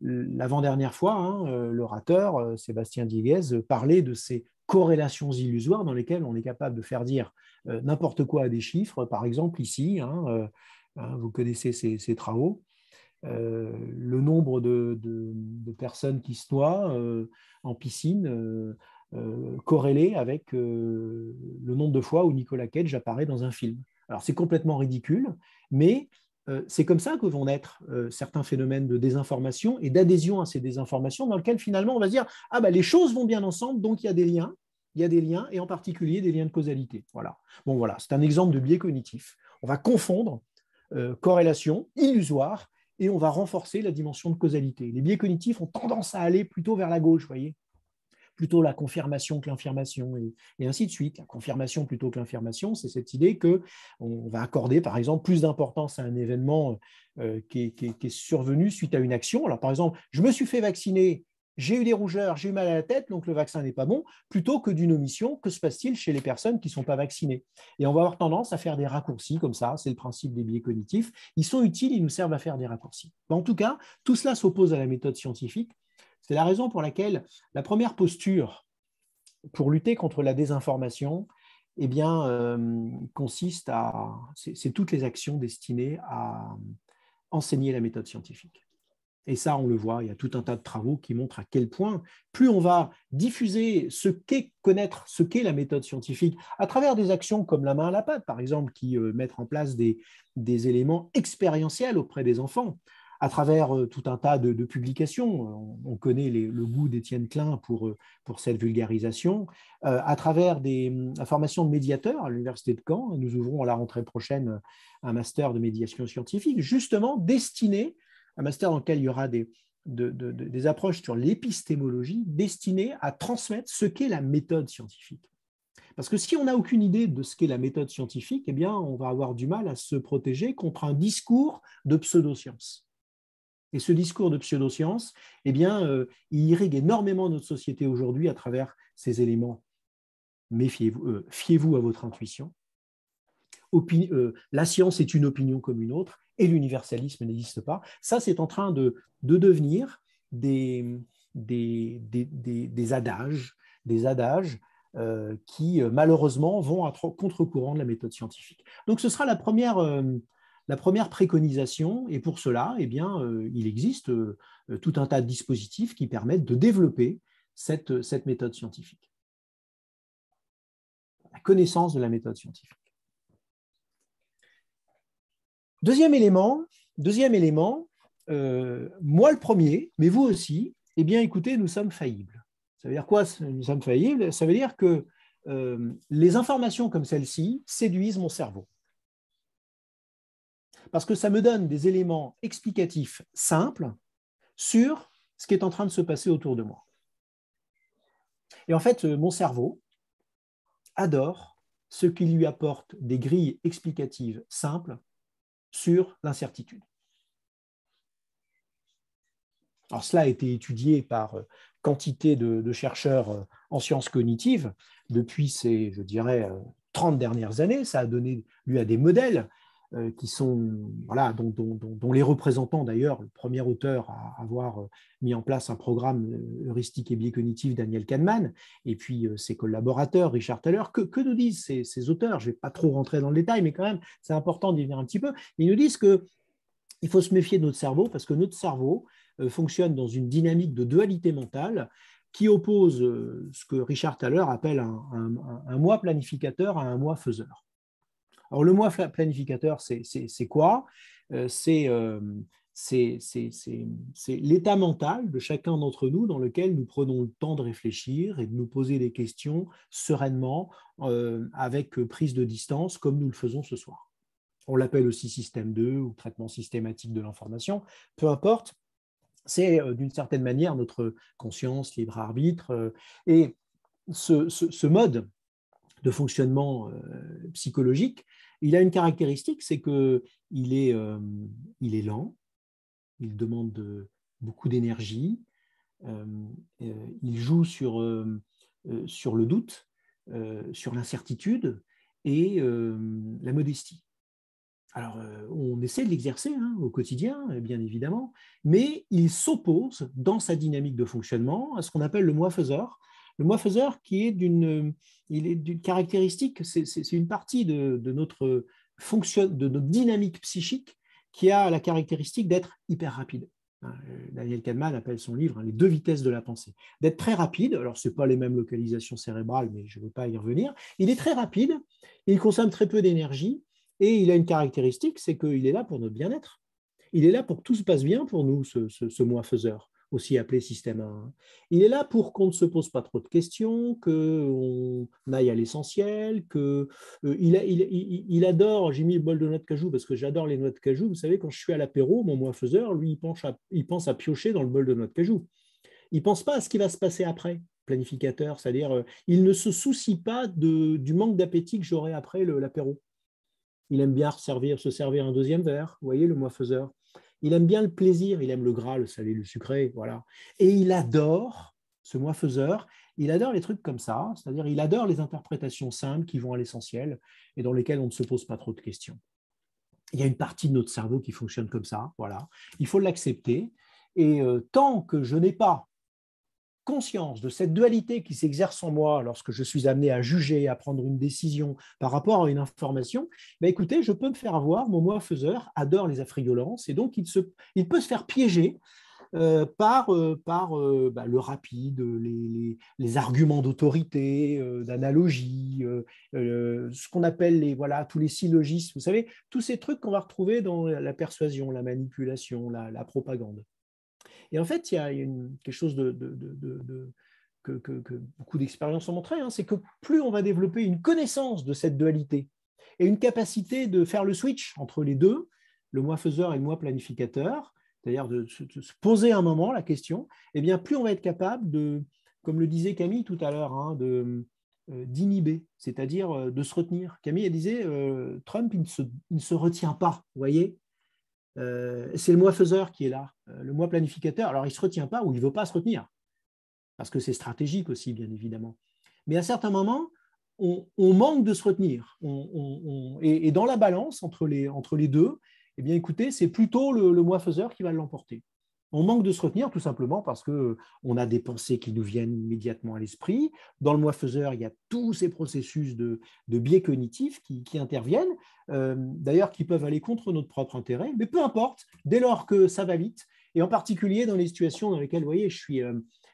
L'avant-dernière fois, l'orateur Sébastien Dieguez parlait de ces corrélations illusoires dans lesquelles on est capable de faire dire n'importe quoi à des chiffres. Par exemple, ici, vous connaissez ces travaux, le nombre de personnes qui se noient en piscine corrélé avec le nombre de fois où Nicolas Cage apparaît dans un film. Alors, c'est complètement ridicule, mais c'est comme ça que vont naître certains phénomènes de désinformation et d'adhésion à ces désinformations dans lesquelles finalement on va se dire « Ah ben les choses vont bien ensemble, donc il y a des liens, et en particulier des liens de causalité. » Voilà. Bon voilà, c'est un exemple de biais cognitif. On va confondre corrélation illusoire et on va renforcer la dimension de causalité. Les biais cognitifs ont tendance à aller plutôt vers la gauche, vous voyez, plutôt la confirmation que l'infirmation, et ainsi de suite. La confirmation plutôt que l'infirmation, c'est cette idée qu'on va accorder, par exemple, plus d'importance à un événement qui est survenu suite à une action. Alors, par exemple, je me suis fait vacciner, j'ai eu des rougeurs, j'ai eu mal à la tête, donc le vaccin n'est pas bon, plutôt que d'une omission, que se passe-t-il chez les personnes qui ne sont pas vaccinées? Et on va avoir tendance à faire des raccourcis comme ça, c'est le principe des biais cognitifs. Ils sont utiles, ils nous servent à faire des raccourcis. En tout cas, tout cela s'oppose à la méthode scientifique. C'est la raison pour laquelle la première posture pour lutter contre la désinformation, eh bien, consiste à… C'est toutes les actions destinées à enseigner la méthode scientifique. Et ça, on le voit, il y a tout un tas de travaux qui montrent à quel point, plus on va diffuser ce qu'est connaître, ce qu'est la méthode scientifique, à travers des actions comme la main à la pâte, par exemple, qui mettent en place des éléments expérientiels auprès des enfants, à travers tout un tas de publications. On connaît le goût d'Étienne Klein pour cette vulgarisation, à travers la formation de médiateurs à l'Université de Caen. Nous ouvrons à la rentrée prochaine un master de médiation scientifique, justement destiné, un master dans lequel il y aura des approches sur l'épistémologie destinées à transmettre ce qu'est la méthode scientifique. Parce que si on n'a aucune idée de ce qu'est la méthode scientifique, eh bien, on va avoir du mal à se protéger contre un discours de pseudoscience. Et ce discours de pseudoscience, eh bien, il irrigue énormément notre société aujourd'hui à travers ces éléments. Méfiez-vous, fiez-vous à votre intuition. La science est une opinion comme une autre et l'universalisme n'existe pas. Ça, c'est en train de devenir des adages qui, malheureusement, vont à contre-courant de la méthode scientifique. Donc, ce sera la première préconisation, et pour cela, eh bien, il existe tout un tas de dispositifs qui permettent de développer cette méthode scientifique. La connaissance de la méthode scientifique. Deuxième élément, moi le premier, mais vous aussi, eh bien, écoutez, nous sommes faillibles. Ça veut dire quoi, nous sommes faillibles? Ça veut dire que les informations comme celle-ci séduisent mon cerveau. Parce que ça me donne des éléments explicatifs simples sur ce qui est en train de se passer autour de moi. Et en fait, mon cerveau adore ce qui lui apporte des grilles explicatives simples sur l'incertitude. Alors, cela a été étudié par quantité de chercheurs en sciences cognitives depuis ces, je dirais, 30 dernières années. Ça a donné lieu à des modèles qui sont, voilà, dont les représentants, d'ailleurs, le premier auteur à avoir mis en place un programme heuristique et biais cognitif, Daniel Kahneman, et puis ses collaborateurs, Richard Thaler. Que nous disent ces auteurs? Je ne vais pas trop rentrer dans le détail, mais quand même, c'est important d'y venir un petit peu. Ils nous disent qu'il faut se méfier de notre cerveau parce que notre cerveau fonctionne dans une dynamique de dualité mentale qui oppose ce que Richard Thaler appelle un moi planificateur à un moi faiseur. Alors, le moi planificateur, c'est quoi? C'est l'état mental de chacun d'entre nous dans lequel nous prenons le temps de réfléchir et de nous poser des questions sereinement, avec prise de distance, comme nous le faisons ce soir. On l'appelle aussi système 2 ou traitement systématique de l'information, peu importe. C'est d'une certaine manière notre conscience, libre arbitre. Et ce mode de fonctionnement psychologique, il a une caractéristique, c'est qu'il est lent, il demande beaucoup d'énergie, il joue sur le doute, sur l'incertitude et la modestie. Alors, on essaie de l'exercer au quotidien, bien évidemment, mais il s'oppose dans sa dynamique de fonctionnement à ce qu'on appelle le moi faiseur. Le moi faiseur qui est d'une caractéristique, c'est une partie de notre dynamique psychique qui a la caractéristique d'être hyper rapide. Daniel Kahneman appelle son livre Les deux vitesses de la pensée. D'être très rapide, alors ce n'est pas les mêmes localisations cérébrales, mais je ne veux pas y revenir. Il est très rapide, il consomme très peu d'énergie, et il a une caractéristique, c'est qu'il est là pour notre bien-être. Il est là pour que tout se passe bien pour nous, ce moi faiseur, aussi appelé système 1. Il est là pour qu'on ne se pose pas trop de questions, qu'on aille à l'essentiel, il adore, j'ai mis le bol de noix de cajou parce que j'adore les noix de cajou. Vous savez, quand je suis à l'apéro, mon moi faiseur, lui, il pense à piocher dans le bol de noix de cajou. Il ne pense pas à ce qui va se passer après, planificateur, c'est-à-dire il ne se soucie pas du manque d'appétit que j'aurai après l'apéro. Il aime bien se servir un deuxième verre, vous voyez, le moi faiseur. Il aime bien le plaisir, il aime le gras, le salé, le sucré, voilà. Et il adore, ce moi faiseur, il adore les trucs comme ça, c'est-à-dire il adore les interprétations simples qui vont à l'essentiel et dans lesquelles on ne se pose pas trop de questions. Il y a une partie de notre cerveau qui fonctionne comme ça, voilà. Il faut l'accepter. Et tant que je n'ai pas conscience de cette dualité qui s'exerce en moi lorsque je suis amené à juger, à prendre une décision par rapport à une information, ben écoutez, je peux me faire avoir, mon moi faiseur adore les affriolences et donc il peut se faire piéger par le rapide, les arguments d'autorité, d'analogie, ce qu'on appelle tous les syllogismes, vous savez, tous ces trucs qu'on va retrouver dans la persuasion, la manipulation, la propagande. Et en fait, il y a quelque chose que beaucoup d'expériences ont montré, hein, c'est que plus on va développer une connaissance de cette dualité et une capacité de faire le switch entre les deux, le moi faiseur et le moi planificateur, c'est-à-dire de se poser un moment la question, eh bien, plus on va être capable de, comme le disait Camille tout à l'heure, hein, d'inhiber, c'est-à-dire de se retenir. Camille, elle disait, Trump, il ne se retient pas, vous voyez. C'est le moi faiseur qui est là, le moi planificateur. Alors, il ne se retient pas ou il ne veut pas se retenir, parce que c'est stratégique aussi, bien évidemment. Mais à certains moments, on manque de se retenir. Et dans la balance entre les deux, eh bien, écoutez, c'est plutôt le moi faiseur qui va l'emporter. On manque de se retenir tout simplement parce qu'on a des pensées qui nous viennent immédiatement à l'esprit. Dans le moi faiseur, il y a tous ces processus de biais cognitifs qui interviennent, d'ailleurs qui peuvent aller contre notre propre intérêt, mais peu importe, dès lors que ça va vite, et en particulier dans les situations dans lesquelles, vous voyez, je suis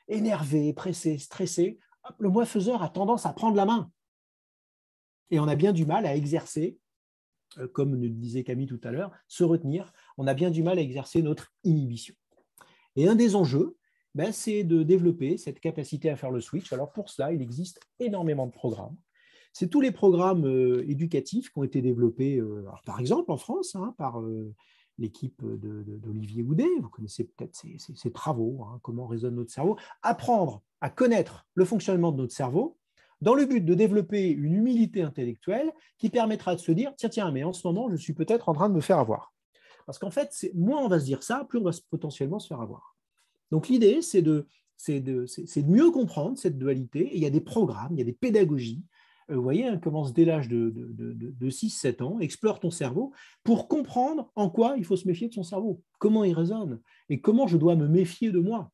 énervé, pressé, stressé, le moi faiseur a tendance à prendre la main. Et on a bien du mal à exercer, comme nous disait Camille tout à l'heure, se retenir, on a bien du mal à exercer notre inhibition. Et un des enjeux, c'est de développer cette capacité à faire le switch. Alors pour cela, il existe énormément de programmes. C'est tous les programmes éducatifs qui ont été développés, par exemple en France, hein, par l'équipe d'Olivier Houdet. Vous connaissez peut-être ses travaux, hein, comment résonne notre cerveau. Apprendre à connaître le fonctionnement de notre cerveau dans le but de développer une humilité intellectuelle qui permettra de se dire, tiens, mais en ce moment, je suis peut-être en train de me faire avoir. Parce qu'en fait, moins on va se dire ça, plus on va potentiellement se faire avoir. Donc l'idée, c'est de mieux comprendre cette dualité. Et il y a des programmes, il y a des pédagogies. Vous voyez, on commence dès l'âge de 6-7 ans, explore ton cerveau pour comprendre en quoi il faut se méfier de son cerveau, comment il résonne et comment je dois me méfier de moi.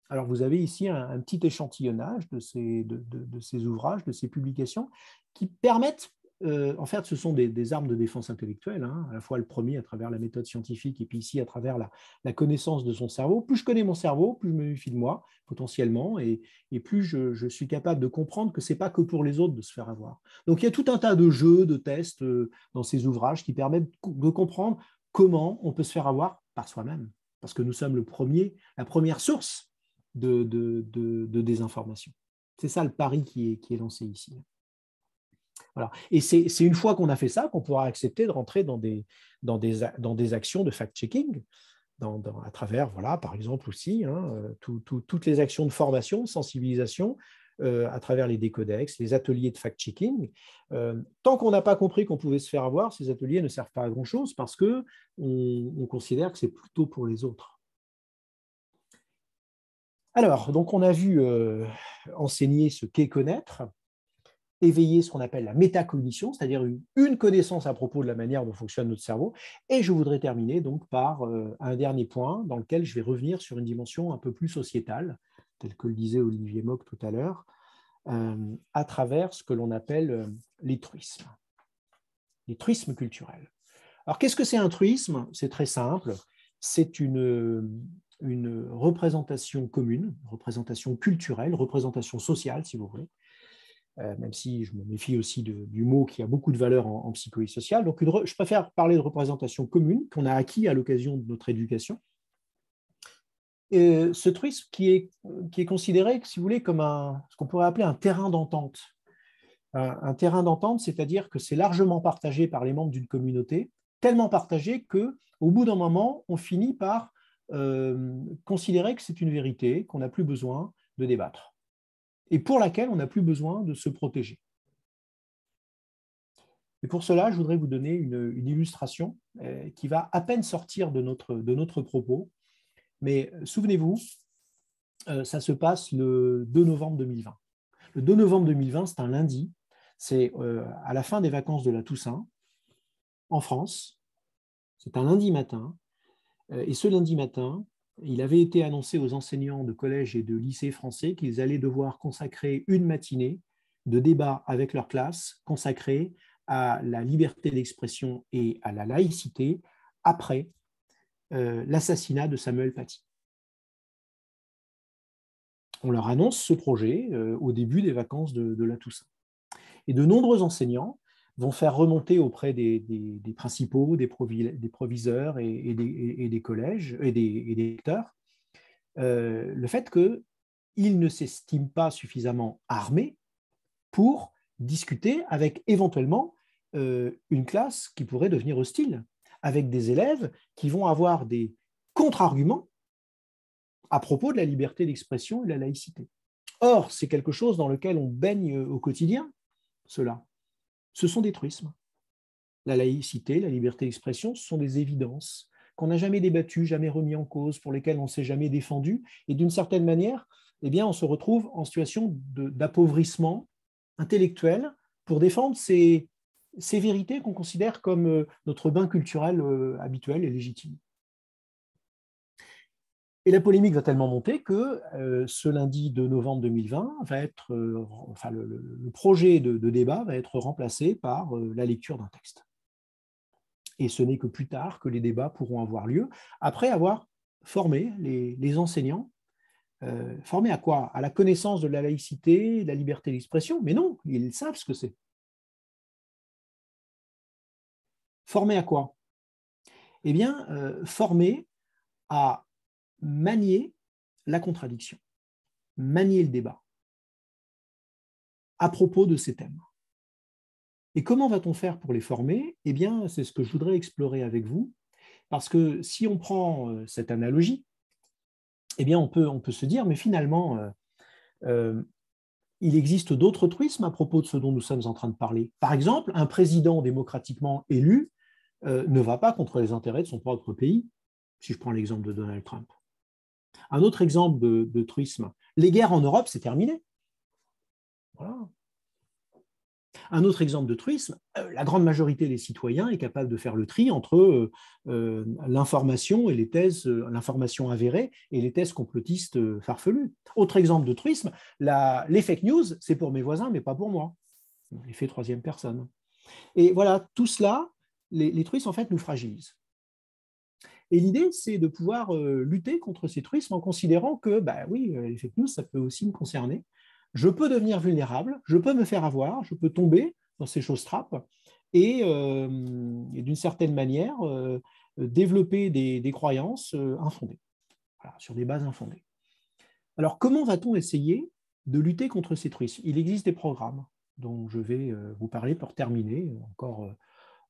Alors vous avez ici un petit échantillonnage de ces ouvrages, de ces publications qui permettent, en fait, ce sont des armes de défense intellectuelle, hein, à la fois le premier à travers la méthode scientifique et puis ici à travers la connaissance de son cerveau. Plus je connais mon cerveau, plus je me méfie de moi potentiellement et plus je suis capable de comprendre que ce n'est pas que pour les autres de se faire avoir. Donc il y a tout un tas de jeux, de tests dans ces ouvrages qui permettent de comprendre comment on peut se faire avoir par soi-même, parce que nous sommes la première source de désinformation. C'est ça le pari qui est lancé ici. Voilà. Et c'est une fois qu'on a fait ça qu'on pourra accepter de rentrer dans des actions de fact-checking, à travers, voilà, par exemple aussi, hein, toutes les actions de formation, de sensibilisation, à travers les décodex, les ateliers de fact-checking. Tant qu'on n'a pas compris qu'on pouvait se faire avoir, ces ateliers ne servent pas à grand-chose parce qu'on considère que c'est plutôt pour les autres. Alors, donc on a vu enseigner ce qu'est connaître, éveiller ce qu'on appelle la métacognition, c'est-à-dire une connaissance à propos de la manière dont fonctionne notre cerveau. Et je voudrais terminer donc par un dernier point dans lequel je vais revenir sur une dimension un peu plus sociétale, telle que le disait Olivier Mock tout à l'heure, à travers ce que l'on appelle les truismes culturels. Alors, qu'est-ce que c'est un truisme? C'est très simple. C'est une représentation commune, représentation culturelle, représentation sociale, si vous voulez, même si je me méfie aussi du mot qui a beaucoup de valeur en psychologie sociale. Donc, je préfère parler de représentation commune qu'on a acquis à l'occasion de notre éducation. Et ce truisme qui est considéré, si vous voulez, comme ce qu'on pourrait appeler un terrain d'entente. Un terrain d'entente, c'est-à-dire que c'est largement partagé par les membres d'une communauté, tellement partagé qu'au bout d'un moment, on finit par considérer que c'est une vérité, qu'on n'a plus besoin de débattre, et pour laquelle on n'a plus besoin de se protéger. Et pour cela, je voudrais vous donner une illustration qui va à peine sortir de notre propos. Mais souvenez-vous, ça se passe le 2 novembre 2020. Le 2 novembre 2020, c'est un lundi. C'est à la fin des vacances de la Toussaint, en France. C'est un lundi matin. Et ce lundi matin, il avait été annoncé aux enseignants de collège et de lycée français qu'ils allaient devoir consacrer une matinée de débat avec leur classe consacrée à la liberté d'expression et à la laïcité après l'assassinat de Samuel Paty. On leur annonce ce projet au début des vacances de la Toussaint. Et de nombreux enseignants vont faire remonter auprès des principaux, des proviseurs et des collèges et des lecteurs le fait qu'ils ne s'estiment pas suffisamment armés pour discuter avec éventuellement une classe qui pourrait devenir hostile, avec des élèves qui vont avoir des contre-arguments à propos de la liberté d'expression et de la laïcité. Or, c'est quelque chose dans lequel on baigne au quotidien, cela. Ce sont des truismes. La laïcité, la liberté d'expression, ce sont des évidences qu'on n'a jamais débattues, jamais remis en cause, pour lesquelles on ne s'est jamais défendu. Et d'une certaine manière, eh bien, on se retrouve en situation d'appauvrissement intellectuel pour défendre ces vérités qu'on considère comme notre bain culturel habituel et légitime. Et la polémique va tellement monter que ce lundi de novembre 2020 va être, le projet de débat va être remplacé par la lecture d'un texte. Et ce n'est que plus tard que les débats pourront avoir lieu, après avoir formé les enseignants. Formés à quoi? À la connaissance de la laïcité, de la liberté d'expression? Mais non, ils savent ce que c'est. Formés à quoi? Eh bien, formés à manier la contradiction, manier le débat à propos de ces thèmes. Et comment va-t-on faire pour les former? Eh bien, c'est ce que je voudrais explorer avec vous, parce que si on prend cette analogie, eh bien, on peut se dire, mais finalement, il existe d'autres truismes à propos de ce dont nous sommes en train de parler. Par exemple, un président démocratiquement élu ne va pas contre les intérêts de son propre pays, si je prends l'exemple de Donald Trump. Un autre exemple de truisme, les guerres en Europe, c'est terminé. Voilà. Un autre exemple de truisme, la grande majorité des citoyens est capable de faire le tri entre l'information et les thèses, l'information avérée et les thèses complotistes farfelues. Autre exemple de truisme, les fake news, c'est pour mes voisins, mais pas pour moi. L'effet troisième personne. Et voilà, tout cela, les truismes, en fait, nous fragilisent. Et l'idée, c'est de pouvoir lutter contre ces truismes en considérant que, bah oui, les fake news, ça peut aussi me concerner. Je peux devenir vulnérable, je peux me faire avoir, je peux tomber dans ces choses trappes et d'une certaine manière, développer des croyances infondées, voilà, sur des bases infondées. Alors, comment va-t-on essayer de lutter contre ces truismes? Il existe des programmes dont je vais vous parler pour terminer,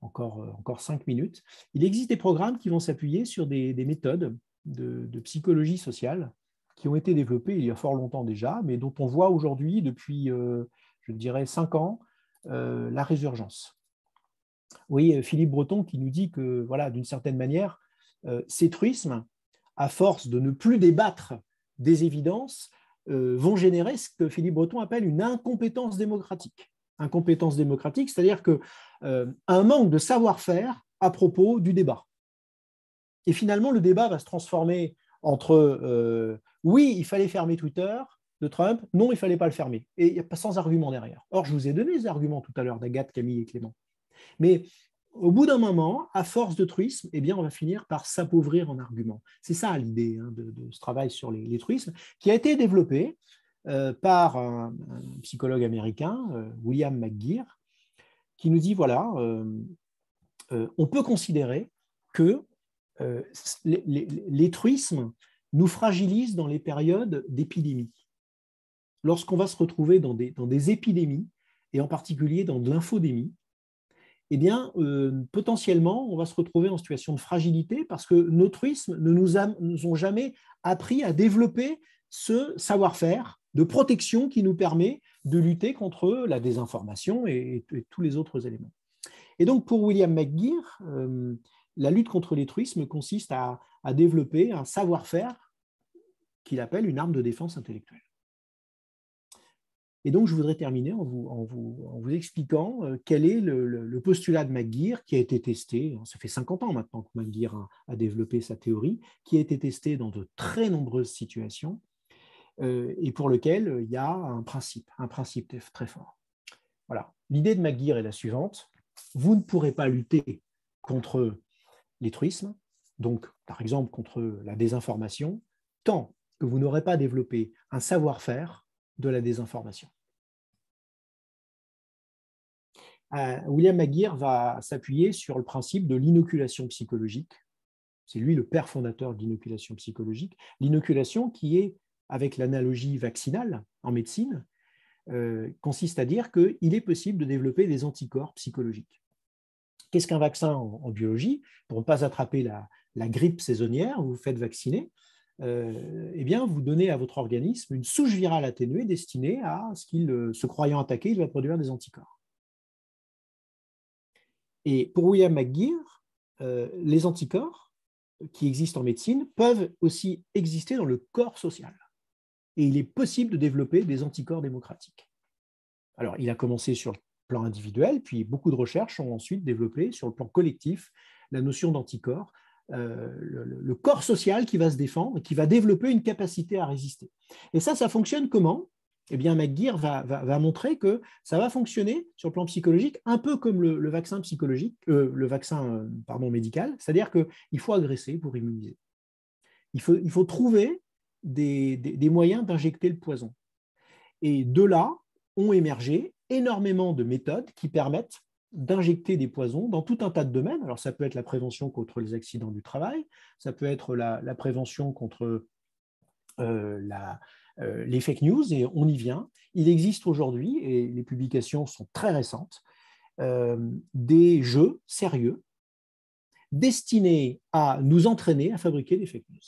encore 5 minutes. Il existe des programmes qui vont s'appuyer sur des méthodes de psychologie sociale qui ont été développées il y a fort longtemps déjà, mais dont on voit aujourd'hui, depuis, je dirais, 5 ans, la résurgence. Oui, Philippe Breton qui nous dit que, voilà, d'une certaine manière, ces truismes, à force de ne plus débattre des évidences, vont générer ce que Philippe Breton appelle une incompétence démocratique. Incompétence démocratique, c'est-à-dire un manque de savoir-faire à propos du débat. Et finalement, le débat va se transformer entre oui, il fallait fermer Twitter de Trump, non, il ne fallait pas le fermer, et sans argument derrière. Or, je vous ai donné les arguments tout à l'heure d'Agathe, Camille et Clément. Mais au bout d'un moment, à force de truisme, eh bien, on va finir par s'appauvrir en arguments. C'est ça l'idée de ce travail sur les truismes, qui a été développé par un psychologue américain, William McGeer, qui nous dit, voilà, on peut considérer que les truismes nous fragilisent dans les périodes d'épidémie. Lorsqu'on va se retrouver dans des épidémies, et en particulier dans de l'infodémie, eh bien, potentiellement, on va se retrouver en situation de fragilité parce que nos truismes ne nous ont jamais appris à développer ce savoir-faire de protection qui nous permet de lutter contre la désinformation et tous les autres éléments. Et donc, pour William McGeer, la lutte contre les truismes consiste à développer un savoir-faire qu'il appelle une arme de défense intellectuelle. Et donc, je voudrais terminer en vous expliquant quel est le postulat de McGeer qui a été testé, ça fait 50 ans maintenant que McGeer a développé sa théorie, qui a été testé dans de très nombreuses situations et pour lequel il y a un principe très fort. Voilà. L'idée de McGeer est la suivante. Vous ne pourrez pas lutter contre les truismes, donc par exemple contre la désinformation, tant que vous n'aurez pas développé un savoir-faire de la désinformation. William McGeer va s'appuyer sur le principe de l'inoculation psychologique. C'est lui le père fondateur de l'inoculation psychologique. L'inoculation qui est, avec l'analogie vaccinale en médecine, consiste à dire qu'il est possible de développer des anticorps psychologiques. Qu'est-ce qu'un vaccin en biologie? Pour ne pas attraper la grippe saisonnière, vous vous faites vacciner, eh bien, vous donnez à votre organisme une souche virale atténuée destinée à ce qu'il, se croyant attaqué, il va produire des anticorps. Et pour William McGeer, les anticorps qui existent en médecine peuvent aussi exister dans le corps social. Et il est possible de développer des anticorps démocratiques. Alors, il a commencé sur le plan individuel, puis beaucoup de recherches ont ensuite développé sur le plan collectif la notion d'anticorps, le corps social qui va se défendre, qui va développer une capacité à résister. Et ça fonctionne comment? Eh bien, McGeer va montrer que ça va fonctionner sur le plan psychologique, un peu comme le vaccin psychologique, médical, c'est-à-dire qu'il faut agresser pour immuniser. Il faut trouver des moyens d'injecter le poison. Et de là ont émergé énormément de méthodes qui permettent d'injecter des poisons dans tout un tas de domaines. Alors, ça peut être la prévention contre les accidents du travail, ça peut être la prévention contre les fake news, et on y vient. Il existe aujourd'hui, et les publications sont très récentes, des jeux sérieux destinés à nous entraîner à fabriquer des fake news,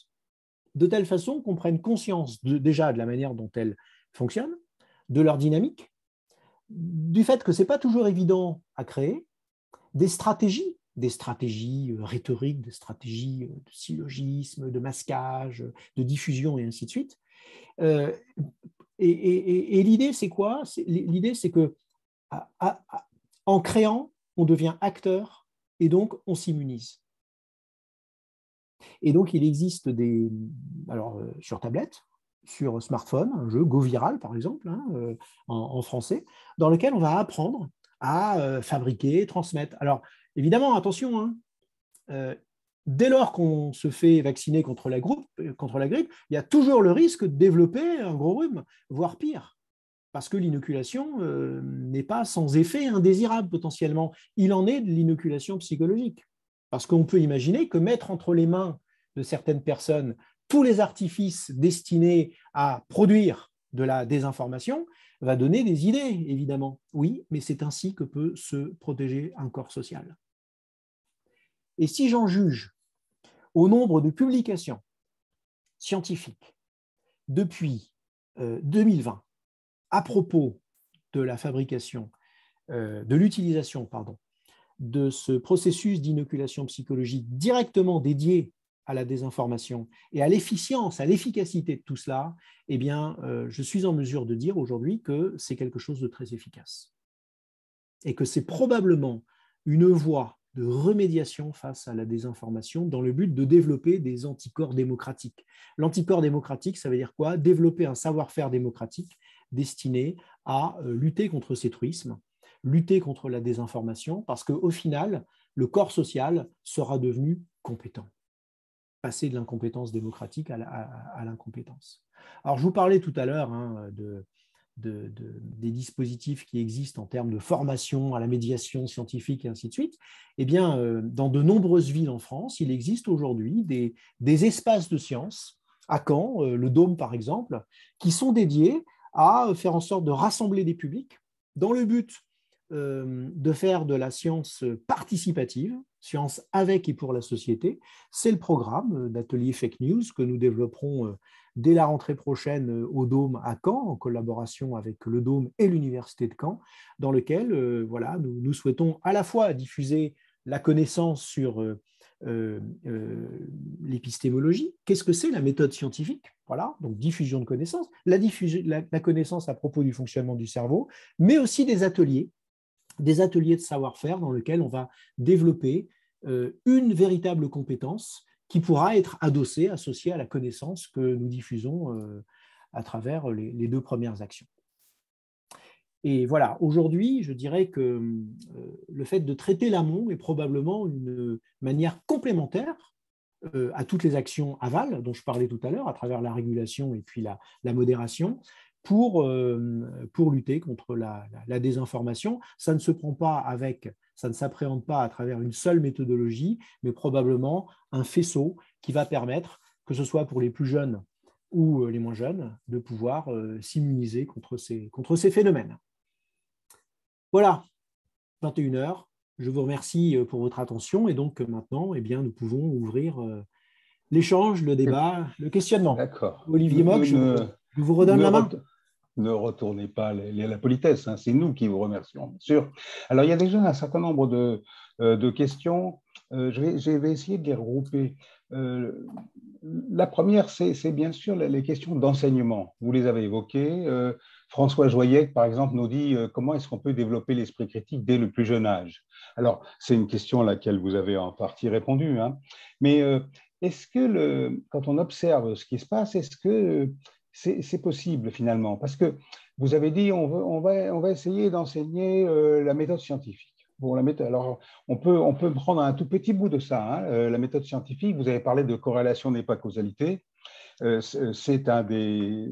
de telle façon qu'on prenne conscience déjà de la manière dont elles fonctionnent, de leur dynamique, du fait que ce n'est pas toujours évident à créer, des stratégies rhétoriques, des stratégies de syllogisme, de masquage, de diffusion et ainsi de suite. Et l'idée, c'est quoi? L'idée, c'est que en créant, on devient acteur et donc on s'immunise. Et donc, il existe sur tablette, sur smartphone, un jeu GoViral, par exemple, en français, dans lequel on va apprendre à fabriquer, transmettre. Alors, évidemment, attention, dès lors qu'on se fait vacciner contre la grippe, il y a toujours le risque de développer un gros rhume, voire pire, parce que l'inoculation n'est pas sans effet indésirable potentiellement. Il en est de l'inoculation psychologique, parce qu'on peut imaginer que mettre entre les mains de certaines personnes tous les artifices destinés à produire de la désinformation va donner des idées, évidemment. Oui, mais c'est ainsi que peut se protéger un corps social. Et si j'en juge au nombre de publications scientifiques depuis 2020 à propos de la fabrication, de l'utilisation, de ce processus d'inoculation psychologique directement dédié à la désinformation et à l'efficience, à l'efficacité de tout cela, eh bien, je suis en mesure de dire aujourd'hui que c'est quelque chose de très efficace. Et que c'est probablement une voie de remédiation face à la désinformation dans le but de développer des anticorps démocratiques. L'anticorps démocratique, ça veut dire quoi? Développer un savoir-faire démocratique destiné à lutter contre ces truismes, lutter contre la désinformation, parce qu'au final, le corps social sera devenu compétent, passer de l'incompétence démocratique à l'incompétence. Alors, je vous parlais tout à l'heure des dispositifs qui existent en termes de formation à la médiation scientifique et ainsi de suite. Eh bien, dans de nombreuses villes en France, il existe aujourd'hui des espaces de sciences, à Caen, le Dôme par exemple, qui sont dédiés à faire en sorte de rassembler des publics dans le but de faire de la science participative, science avec et pour la société. C'est le programme d'atelier Fake News que nous développerons dès la rentrée prochaine au Dôme à Caen, en collaboration avec le Dôme et l'Université de Caen, dans lequel voilà, nous souhaitons à la fois diffuser la connaissance sur l'épistémologie. Qu'est-ce que c'est la méthode scientifique? Voilà, donc diffusion de connaissances, la connaissance à propos du fonctionnement du cerveau, mais aussi des ateliers de savoir-faire dans lesquels on va développer une véritable compétence qui pourra être adossée, associée à la connaissance que nous diffusons à travers les 2 premières actions. Et voilà, aujourd'hui, je dirais que le fait de traiter l'amont est probablement une manière complémentaire à toutes les actions aval dont je parlais tout à l'heure, à travers la régulation et puis la modération, pour lutter contre la désinformation. Ça ne se prend pas ça ne s'appréhende pas à travers une seule méthodologie, mais probablement un faisceau qui va permettre, que ce soit pour les plus jeunes ou les moins jeunes, de pouvoir s'immuniser contre ces phénomènes. Voilà, 21 heures. Je vous remercie pour votre attention et donc maintenant, eh bien, nous pouvons ouvrir l'échange, le débat, le questionnement. D'accord. Olivier Mock, je vous redonne la main. Ne retournez pas la politesse, hein, c'est nous qui vous remercions, bien sûr. Alors, il y a déjà un certain nombre de questions. Je vais essayer de les regrouper. La première, c'est bien sûr les questions d'enseignement. Vous les avez évoquées. François Joyette, par exemple, nous dit comment est-ce qu'on peut développer l'esprit critique dès le plus jeune âge. Alors, c'est une question à laquelle vous avez en partie répondu, hein. Mais est-ce que, quand on observe ce qui se passe, est-ce que c'est possible finalement? Parce que vous avez dit on va essayer d'enseigner la méthode scientifique. Bon, alors, on peut prendre un tout petit bout de ça, hein, la méthode scientifique. Vous avez parlé de corrélation n'est pas causalité. C'est un des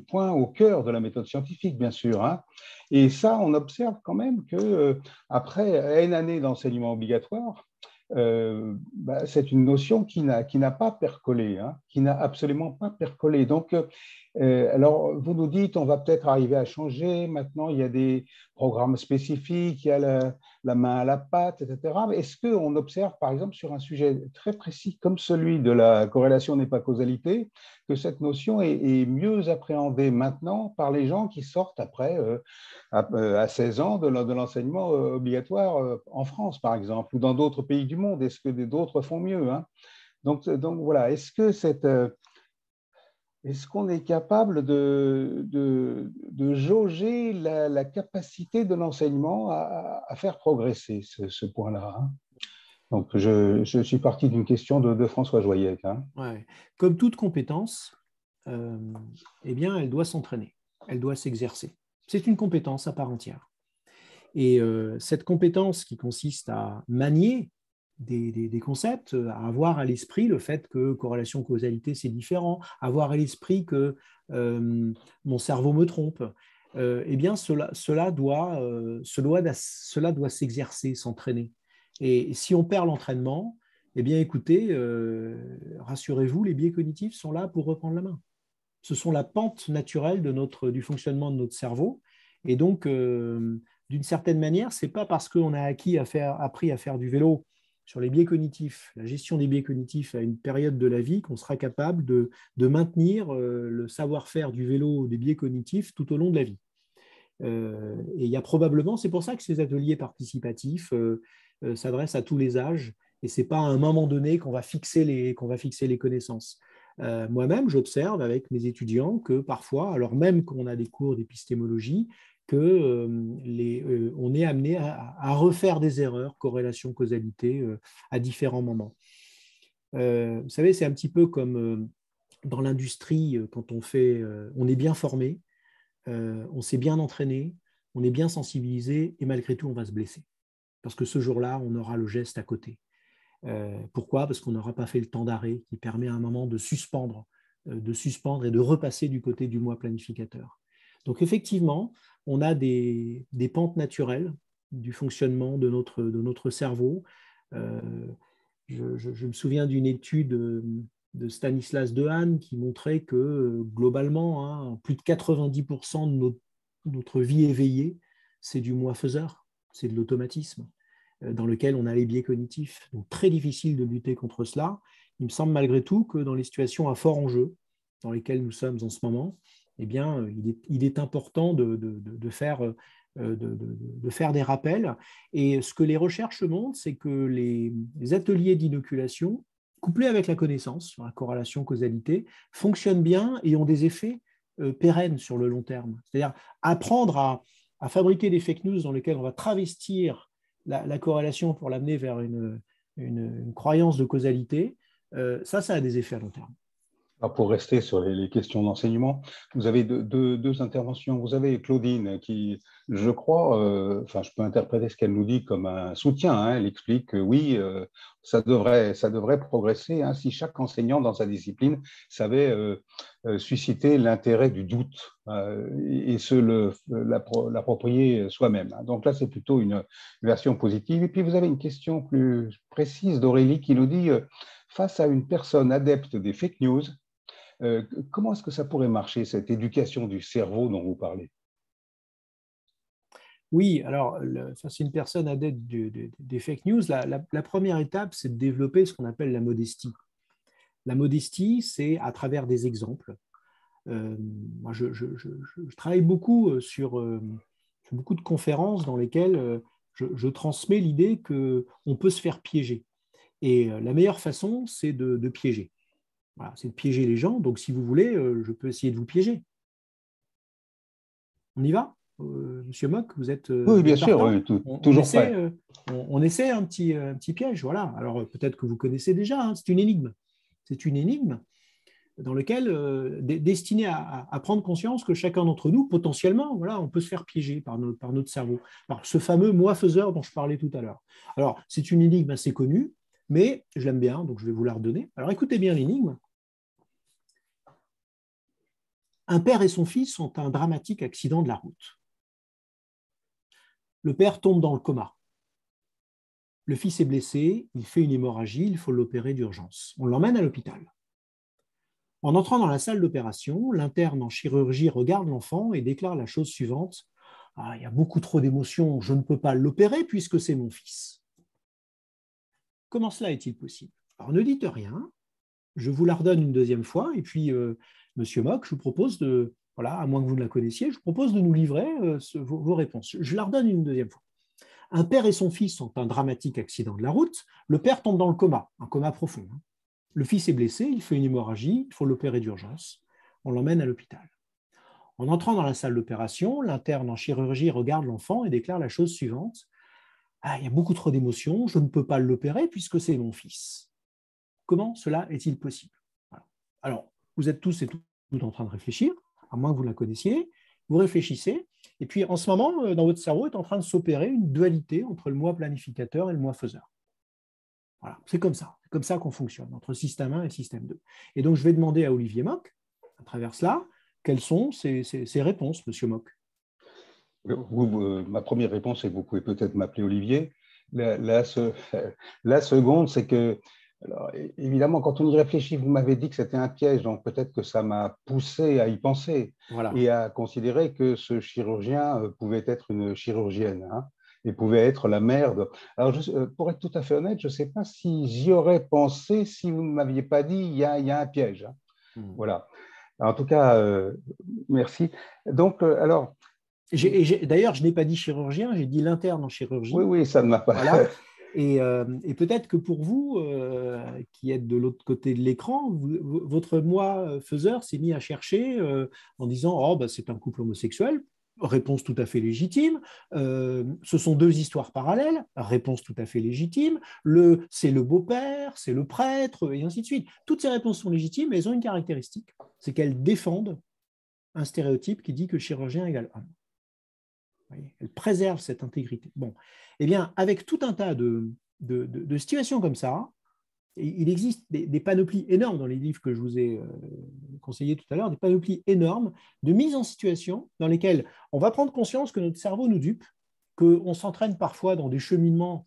points au cœur de la méthode scientifique, bien sûr, hein. Et ça, on observe quand même que après une année d'enseignement obligatoire, c'est une notion qui n'a pas percolé, hein, qui n'a absolument pas percolé. Donc, alors, vous nous dites, on va peut-être arriver à changer. Maintenant, il y a des programmes spécifiques, il y a la main à la pâte, etc. Mais est-ce qu'on observe, par exemple, sur un sujet très précis comme celui de la corrélation n'est pas causalité, que cette notion est mieux appréhendée maintenant par les gens qui sortent après, à 16 ans, de l'enseignement obligatoire en France, par exemple, ou dans d'autres pays du monde? Est-ce que d'autres font mieux, hein? Donc voilà, est-ce qu'on est capable de jauger la capacité de l'enseignement à faire progresser ce point-là, hein? Donc, je suis parti d'une question de François Joyette, hein. Ouais. Comme toute compétence, eh bien, elle doit s'entraîner, elle doit s'exercer. C'est une compétence à part entière. Et cette compétence qui consiste à manier des concepts, à avoir à l'esprit le fait que corrélation-causalité, c'est différent, avoir à l'esprit que mon cerveau me trompe, eh bien, cela doit s'exercer, s'entraîner. Et si on perd l'entraînement, eh bien, écoutez, rassurez-vous, les biais cognitifs sont là pour reprendre la main. Ce sont la pente naturelle du fonctionnement de notre cerveau. Et donc, d'une certaine manière, ce n'est pas parce qu'on a appris à faire du vélo sur les biais cognitifs, la gestion des biais cognitifs à une période de la vie, qu'on sera capable de maintenir le savoir-faire du vélo des biais cognitifs tout au long de la vie. Et il y a probablement, c'est pour ça que ces ateliers participatifs s'adressent à tous les âges, et ce n'est pas à un moment donné qu'on va fixer les connaissances. Moi-même, j'observe avec mes étudiants que parfois, alors même qu'on a des cours d'épistémologie, on est amené à refaire des erreurs, corrélation, causalité, à différents moments. Vous savez, c'est un petit peu comme dans l'industrie, quand on est bien formé, on s'est bien entraîné, on est bien sensibilisé, et malgré tout, on va se blesser. Parce que ce jour-là, on aura le geste à côté. Pourquoi? Parce qu'on n'aura pas fait le temps d'arrêt qui permet à un moment de suspendre et de repasser du côté du moi planificateur. Donc effectivement, on a des pentes naturelles du fonctionnement de notre cerveau. Je me souviens d'une étude de Stanislas Dehaene qui montrait que globalement, hein, plus de 90% de notre vie éveillée, c'est du moi faiseur, c'est de l'automatisme dans lequel on a les biais cognitifs. Donc très difficile de lutter contre cela. Il me semble malgré tout que dans les situations à fort enjeu, dans lesquelles nous sommes en ce moment, eh bien, il est important de faire des rappels. Et ce que les recherches montrent, c'est que les ateliers d'inoculation, couplés avec la connaissance sur la corrélation-causalité, fonctionnent bien et ont des effets pérennes sur le long terme. C'est-à-dire apprendre à fabriquer des fake news dans lesquelles on va travestir la corrélation pour l'amener vers une croyance de causalité, ça a des effets à long terme. Alors pour rester sur les questions d'enseignement, vous avez deux interventions. Vous avez Claudine qui, je crois, enfin je peux interpréter ce qu'elle nous dit comme un soutien. Hein. Elle explique que oui, ça devrait progresser hein, si chaque enseignant dans sa discipline savait susciter l'intérêt du doute et l'approprier soi-même. Hein. Donc là, c'est plutôt une version positive. Et puis vous avez une question plus précise d'Aurélie qui nous dit face à une personne adepte des fake news, comment est-ce que ça pourrait marcher, cette éducation du cerveau dont vous parlez? Oui, alors, c'est une personne adepte des fake news. La première étape, c'est de développer ce qu'on appelle la modestie. La modestie, c'est à travers des exemples. Moi, je travaille beaucoup sur beaucoup de conférences dans lesquelles je transmets l'idée qu'on peut se faire piéger. Et la meilleure façon, c'est de piéger. Voilà, c'est de piéger les gens. Donc, si vous voulez, je peux essayer de vous piéger. On y va, Monsieur Mock, vous êtes Oui, bien sûr, partant. oui, toujours prêt. On essaie un petit piège. Voilà. Alors, peut-être que vous connaissez déjà, hein, c'est une énigme. C'est une énigme dans laquelle, destinée à prendre conscience que chacun d'entre nous, potentiellement, voilà, on peut se faire piéger par notre cerveau, par ce fameux moi faiseur dont je parlais tout à l'heure. Alors, c'est une énigme assez connue, mais je l'aime bien, donc je vais vous la redonner. Alors, écoutez bien l'énigme. Un père et son fils ont un dramatique accident de la route. Le père tombe dans le coma. Le fils est blessé, il fait une hémorragie, il faut l'opérer d'urgence. On l'emmène à l'hôpital. En entrant dans la salle d'opération, l'interne en chirurgie regarde l'enfant et déclare la chose suivante. « Ah, il y a beaucoup trop d'émotions, je ne peux pas l'opérer puisque c'est mon fils. » Comment cela est-il possible? Alors ne dites rien, je vous la redonne une deuxième fois, et puis, Monsieur Mock, je vous propose voilà, à moins que vous ne la connaissiez, je vous propose de nous livrer vos réponses. Je la redonne une deuxième fois. Un père et son fils ont un dramatique accident de la route. Le père tombe dans le coma, un coma profond. Le fils est blessé, il fait une hémorragie, il faut l'opérer d'urgence. On l'emmène à l'hôpital. En entrant dans la salle d'opération, l'interne en chirurgie regarde l'enfant et déclare la chose suivante. « Ah, il y a beaucoup trop d'émotions, je ne peux pas l'opérer puisque c'est mon fils. » Comment cela est-il possible? Voilà. Alors, vous êtes tous et toutes en train de réfléchir, à moins que vous la connaissiez. Vous réfléchissez, et puis en ce moment, dans votre cerveau est en train de s'opérer une dualité entre le moi planificateur et le moi faiseur. Voilà, c'est comme ça qu'on fonctionne, entre système 1 et système 2. Et donc, je vais demander à Olivier Mock, à travers cela, quelles sont ces réponses, Monsieur Mock? Ma première réponse, et vous pouvez peut-être m'appeler Olivier. La seconde, c'est que, alors, évidemment, quand on y réfléchit, vous m'avez dit que c'était un piège, donc peut-être que ça m'a poussé à y penser et à considérer que ce chirurgien pouvait être une chirurgienne. Hein, et pouvait être la mère de... Alors, pour être tout à fait honnête, je ne sais pas si j'y aurais pensé si vous ne m'aviez pas dit il y a un piège. Hein. Voilà. En tout cas, merci. Donc, alors... D'ailleurs, je n'ai pas dit chirurgien, j'ai dit l'interne en chirurgie. Oui, ça ne m'a pas... Voilà. Et peut-être que pour vous, qui êtes de l'autre côté de l'écran, votre moi faiseur s'est mis à chercher en disant « Oh, bah, c'est un couple homosexuel ». Réponse tout à fait légitime. Ce sont deux histoires parallèles. Réponse tout à fait légitime. C'est le beau-père, c'est le prêtre, et ainsi de suite. Toutes ces réponses sont légitimes, mais elles ont une caractéristique, c'est qu'elles défendent un stéréotype qui dit que chirurgien égale homme. Elle préserve cette intégrité. Bon, eh bien, avec tout un tas de situations comme ça, il existe des panoplies énormes dans les livres que je vous ai conseillés tout à l'heure, des panoplies énormes de mise en situation dans lesquelles on va prendre conscience que notre cerveau nous dupe, qu'on s'entraîne parfois dans des cheminements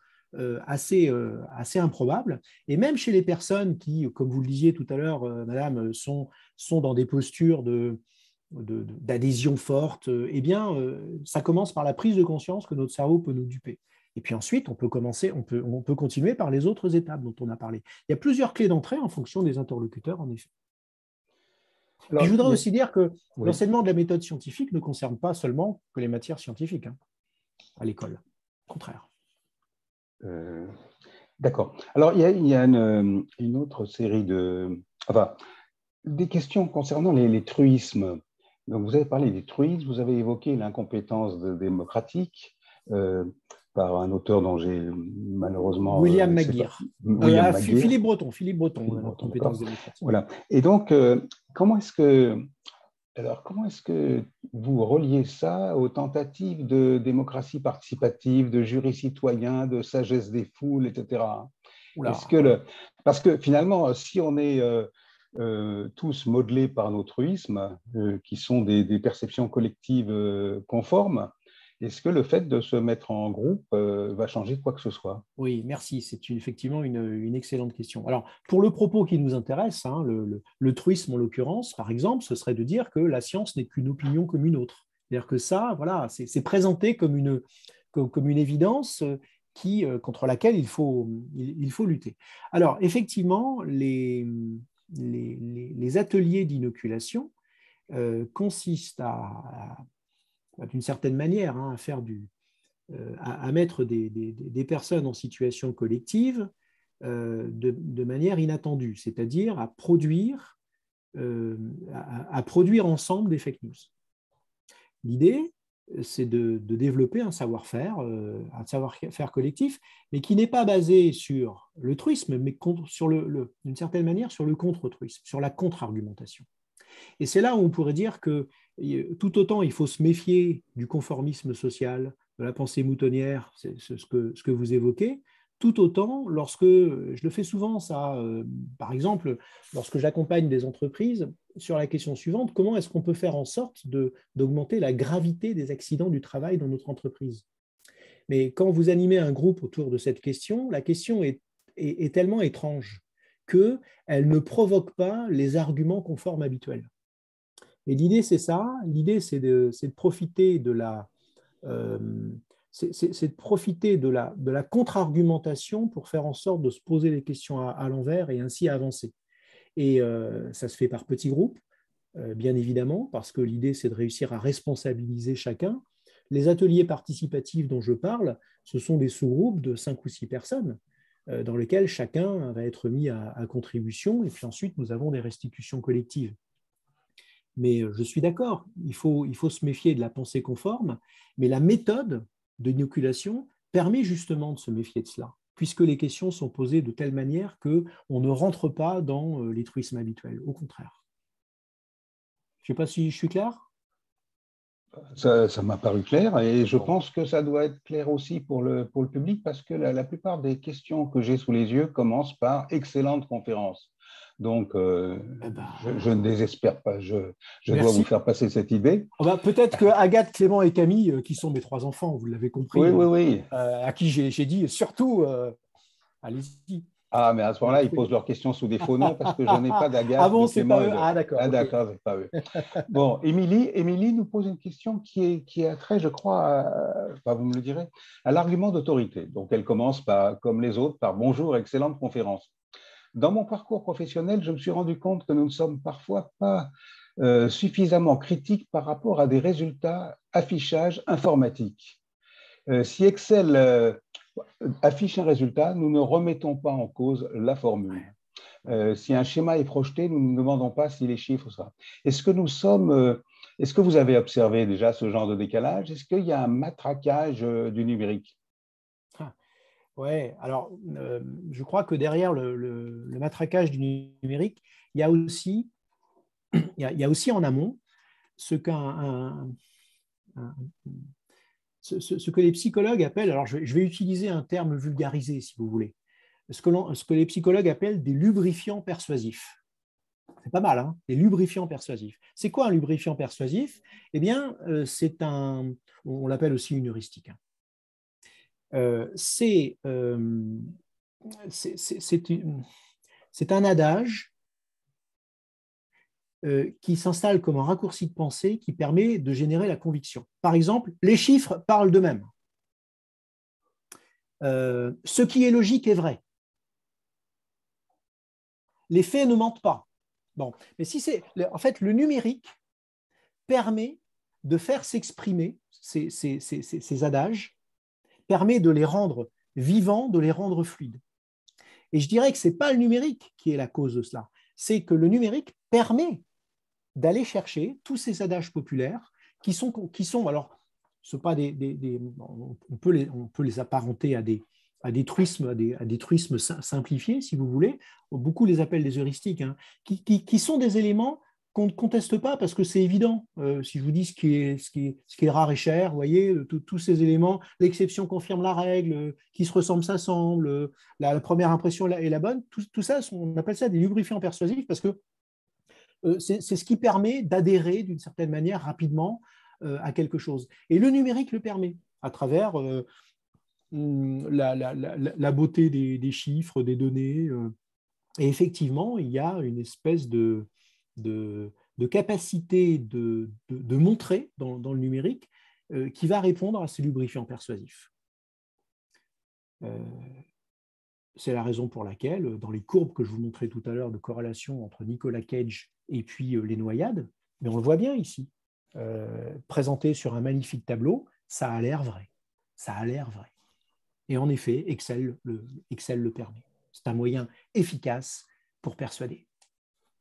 assez improbables, et même chez les personnes qui, comme vous le disiez tout à l'heure, madame, sont dans des postures d'adhésion forte, eh bien, ça commence par la prise de conscience que notre cerveau peut nous duper. Et puis ensuite, on peut continuer par les autres étapes dont on a parlé. Il y a plusieurs clés d'entrée en fonction des interlocuteurs, en effet. Puis je Alors, voudrais aussi dire que oui. l'enseignement de la méthode scientifique ne concerne pas seulement que les matières scientifiques à l'école. Au contraire. Euh, d'accord. Alors, il y a une autre série enfin, des questions concernant les truismes. Donc, vous avez parlé des truismes, vous avez évoqué l'incompétence démocratique euh, par un auteur dont j'ai malheureusement William c'est pas, McGear. William McGear. Philippe Breton, Philippe la Breton, compétence d'accord. démocratique. Voilà. Et donc, comment est-ce que vous reliez ça aux tentatives de démocratie participative, de jury citoyen, de sagesse des foules, etc. Oula. Parce que finalement, si on est tous modelés par nos truismes, qui sont des perceptions collectives conformes, est-ce que le fait de se mettre en groupe va changer quoi que ce soit? Oui, merci. C'est effectivement une excellente question. Alors, pour le propos qui nous intéresse, le truisme en l'occurrence, par exemple, ce serait de dire que la science n'est qu'une opinion comme une autre. C'est-à-dire que ça, voilà, c'est présenté comme une évidence contre laquelle il faut lutter. Alors, effectivement, les ateliers d'inoculation consistent d'une certaine manière, à faire à mettre des personnes en situation collective de manière inattendue, c'est-à-dire à produire ensemble des fake news. L'idée, c'est de développer un savoir-faire collectif, mais qui n'est pas basé sur le truisme, mais d'une certaine manière sur le contre-truisme, sur la contre-argumentation. Et c'est là où on pourrait dire que tout autant il faut se méfier du conformisme social, de la pensée moutonnière, c'est ce que vous évoquez, tout autant je le fais souvent ça, par exemple, lorsque j'accompagne des entreprises sur la question suivante, comment est-ce qu'on peut faire en sorte d'augmenter la gravité des accidents du travail dans notre entreprise? Mais quand vous animez un groupe autour de cette question, la question est tellement étrange qu'elle ne provoque pas les arguments conformes habituels. Et l'idée, c'est ça. L'idée, c'est de profiter de la contre-argumentation pour faire en sorte de se poser les questions à l'envers et ainsi avancer. Et ça se fait par petits groupes, bien évidemment, parce que l'idée, c'est de réussir à responsabiliser chacun. Les ateliers participatifs dont je parle, ce sont des sous-groupes de 5 ou 6 personnes dans lesquels chacun va être mis à contribution. Et puis ensuite, nous avons des restitutions collectives. Mais je suis d'accord, il faut se méfier de la pensée conforme, mais la méthode d'inoculation permet justement de se méfier de cela, puisque les questions sont posées de telle manière qu'on ne rentre pas dans les truismes habituels, au contraire. Je ne sais pas si je suis clair. Ça m'a paru clair et je pense que ça doit être clair aussi pour le public parce que la plupart des questions que j'ai sous les yeux commencent par excellente conférence. Donc, je ne désespère pas, je dois vous faire passer cette idée. Peut-être que Agathe, Clément et Camille, qui sont mes 3 enfants, vous l'avez compris, oui, oui, oui. À qui j'ai dit surtout, allez-y. Ah, mais à ce moment-là, ils posent leurs questions sous des faux noms parce que je n'ai pas d'Agathe, ah bon, de Clément et eux. de… Ah d'accord. Ah, d'accord, c'est pas eux. Bon, Émilie nous pose une question qui a trait, je crois, vous me le direz, à l'argument d'autorité. Donc, elle commence comme les autres, par bonjour, excellente conférence. Dans mon parcours professionnel, je me suis rendu compte que nous ne sommes parfois pas suffisamment critiques par rapport à des résultats affichage informatiques. Si Excel affiche un résultat, nous ne remettons pas en cause la formule. Si un schéma est projeté, nous ne nous demandons pas si les chiffres sont… Est-ce que vous avez observé déjà ce genre de décalage? Est-ce qu'il y a un matraquage du numérique? Oui, alors je crois que derrière le matraquage du numérique, il y a aussi en amont ce que les psychologues appellent, alors je vais utiliser un terme vulgarisé si vous voulez, ce que les psychologues appellent des lubrifiants persuasifs. C'est pas mal, hein, des lubrifiants persuasifs. C'est quoi un lubrifiant persuasif? Eh bien, on l'appelle aussi une heuristique. C'est un adage qui s'installe comme un raccourci de pensée qui permet de générer la conviction. Par exemple, les chiffres parlent d'eux-mêmes. Ce qui est logique est vrai. Les faits ne mentent pas. Bon, mais si c'est, en fait, le numérique permet de faire s'exprimer ces adages, permet de les rendre vivants, de les rendre fluides. Et je dirais que ce n'est pas le numérique qui est la cause de cela, c'est que le numérique permet d'aller chercher tous ces adages populaires qui sont alors, pas on peut les apparenter à des truismes simplifiés, si vous voulez. Beaucoup les appellent des heuristiques, hein, qui sont des éléments qu'on ne conteste pas parce que c'est évident. Si je vous dis ce qui est rare et cher, vous voyez, tous ces éléments, l'exception confirme la règle, qui se ressemble s'assemble, la première impression est la bonne, tout ça, on appelle ça des lubrifiants persuasifs parce que c'est ce qui permet d'adhérer d'une certaine manière rapidement à quelque chose. Et le numérique le permet à travers la beauté des chiffres, des données. Et effectivement, il y a une espèce de capacité de montrer dans le numérique qui va répondre à ces lubrifiants persuasifs. C'est la raison pour laquelle, dans les courbes que je vous montrais tout à l'heure de corrélation entre Nicolas Cage et puis les noyades, mais on le voit bien ici, présenté sur un magnifique tableau, ça a l'air vrai. Ça a l'air vrai. Et en effet, Excel le permet. C'est un moyen efficace pour persuader,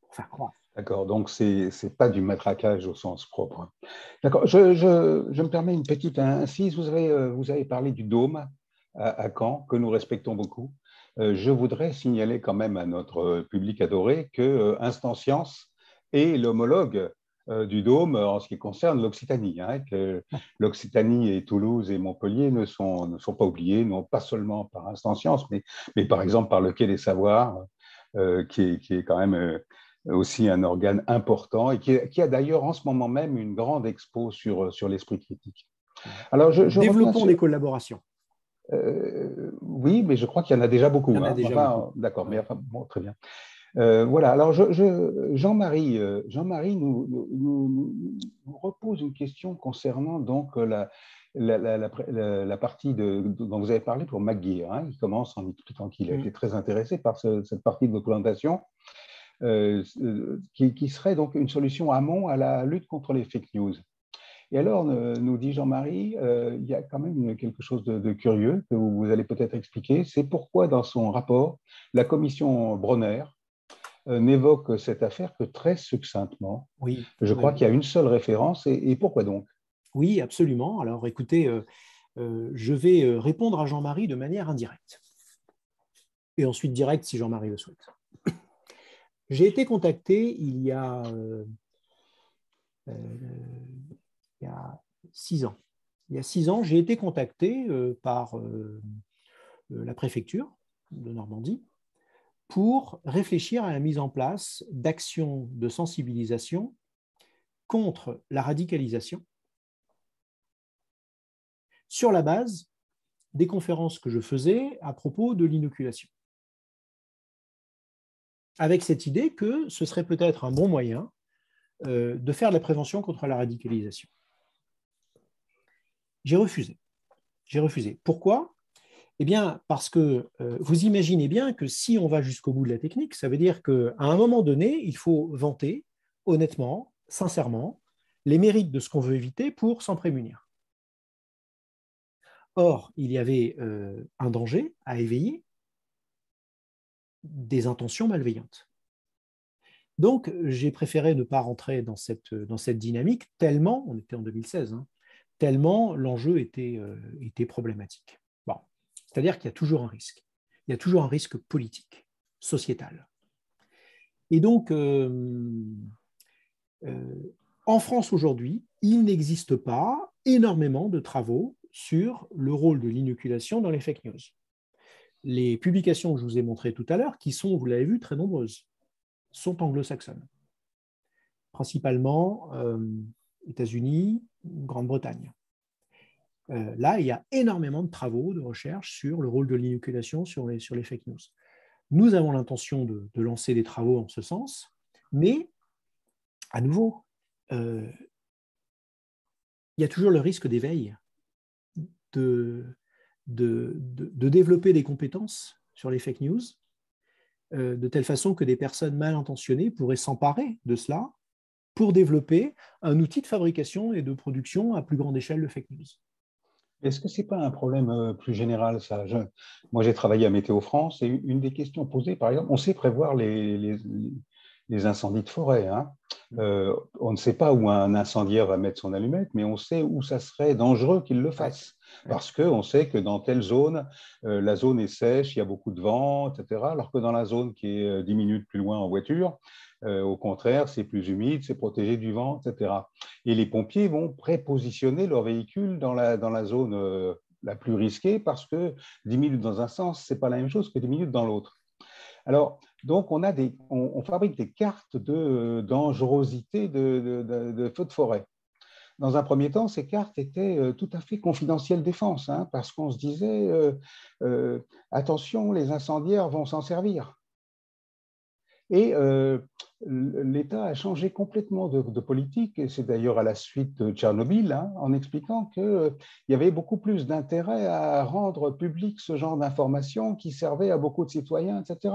pour faire croire. D'accord, donc ce n'est pas du matraquage au sens propre. D'accord, je me permets une petite incise. Vous avez parlé du Dôme à Caen, que nous respectons beaucoup. Je voudrais signaler quand même à notre public adoré que Instant Science est l'homologue du Dôme en ce qui concerne l'Occitanie, hein, que l'Occitanie et Toulouse et Montpellier ne sont pas oubliés, non pas seulement par Instant Science, mais par exemple par le Quai des Savoirs, qui est quand même aussi un organe important et qui a d'ailleurs en ce moment même une grande expo sur l'esprit critique. Alors, développons des collaborations. Oui, mais je crois qu'il y en a déjà beaucoup. Il y en a déjà beaucoup. D'accord, mais enfin, bon, très bien. Voilà, alors Jean-Marie nous repose une question concernant donc la partie dont vous avez parlé pour McGear. Hein. Il commence en expliquant qu'il a été très intéressé par cette partie de votre présentation, qui serait donc une solution amont à la lutte contre les fake news. Et alors, nous dit Jean-Marie, il y a quand même quelque chose de curieux que vous allez peut-être expliquer. C'est pourquoi, dans son rapport, la commission Bronner n'évoque cette affaire que très succinctement. Oui. Je crois qu'il y a une seule référence. Et pourquoi donc? Oui, absolument. Alors, écoutez, je vais répondre à Jean-Marie de manière indirecte. Et ensuite directe, si Jean-Marie le souhaite. J'ai été contacté il y a 6 ans. Il y a 6 ans, j'ai été contacté par la préfecture de Normandie pour réfléchir à la mise en place d'actions de sensibilisation contre la radicalisation sur la base des conférences que je faisais à propos de l'inoculation. Avec cette idée que ce serait peut-être un bon moyen de faire de la prévention contre la radicalisation. J'ai refusé. Pourquoi ? Eh bien, parce que vous imaginez bien que si on va jusqu'au bout de la technique, ça veut dire qu'à un moment donné, il faut vanter honnêtement, sincèrement, les mérites de ce qu'on veut éviter pour s'en prémunir. Or, il y avait un danger à éveiller, des intentions malveillantes. Donc, j'ai préféré ne pas rentrer dans cette dynamique tellement, on était en 2016, hein, tellement l'enjeu était problématique. Bon. C'est-à-dire qu'il y a toujours un risque. Il y a toujours un risque politique, sociétal. Et donc, en France aujourd'hui, il n'existe pas énormément de travaux sur le rôle de l'inoculation dans les fake news. Les publications que je vous ai montrées tout à l'heure, qui sont, vous l'avez vu, très nombreuses, sont anglo-saxonnes. Principalement États-Unis, Grande-Bretagne. Là, il y a énormément de travaux, de recherche sur le rôle de l'inoculation sur les fake news. Nous avons l'intention de lancer des travaux en ce sens, mais à nouveau, il y a toujours le risque d'éveil, de développer des compétences sur les fake news de telle façon que des personnes mal intentionnées pourraient s'emparer de cela pour développer un outil de fabrication et de production à plus grande échelle de fake news. Est-ce que ce n'est pas un problème plus général, ça? Moi, j'ai travaillé à Météo France et une des questions posées, par exemple, on sait prévoir les incendies de forêt. Hein. On ne sait pas où un incendiaire va mettre son allumette, mais on sait où ça serait dangereux qu'il le fasse. Ouais. Parce qu'on sait que dans telle zone, la zone est sèche, il y a beaucoup de vent, etc. Alors que dans la zone qui est 10 minutes plus loin en voiture, au contraire, c'est plus humide, c'est protégé du vent, etc. Et les pompiers vont prépositionner leur véhicule dans la zone la plus risquée parce que 10 minutes dans un sens, ce n'est pas la même chose que 10 minutes dans l'autre. Alors, donc, on fabrique des cartes de dangerosité de feux de forêt. Dans un premier temps, ces cartes étaient tout à fait confidentielles défense, hein, parce qu'on se disait attention, les incendiaires vont s'en servir. Et l'État a changé complètement de politique, et c'est d'ailleurs à la suite de Tchernobyl, hein, en expliquant qu'il y avait beaucoup plus d'intérêt à rendre public ce genre d'informations qui servaient à beaucoup de citoyens, etc.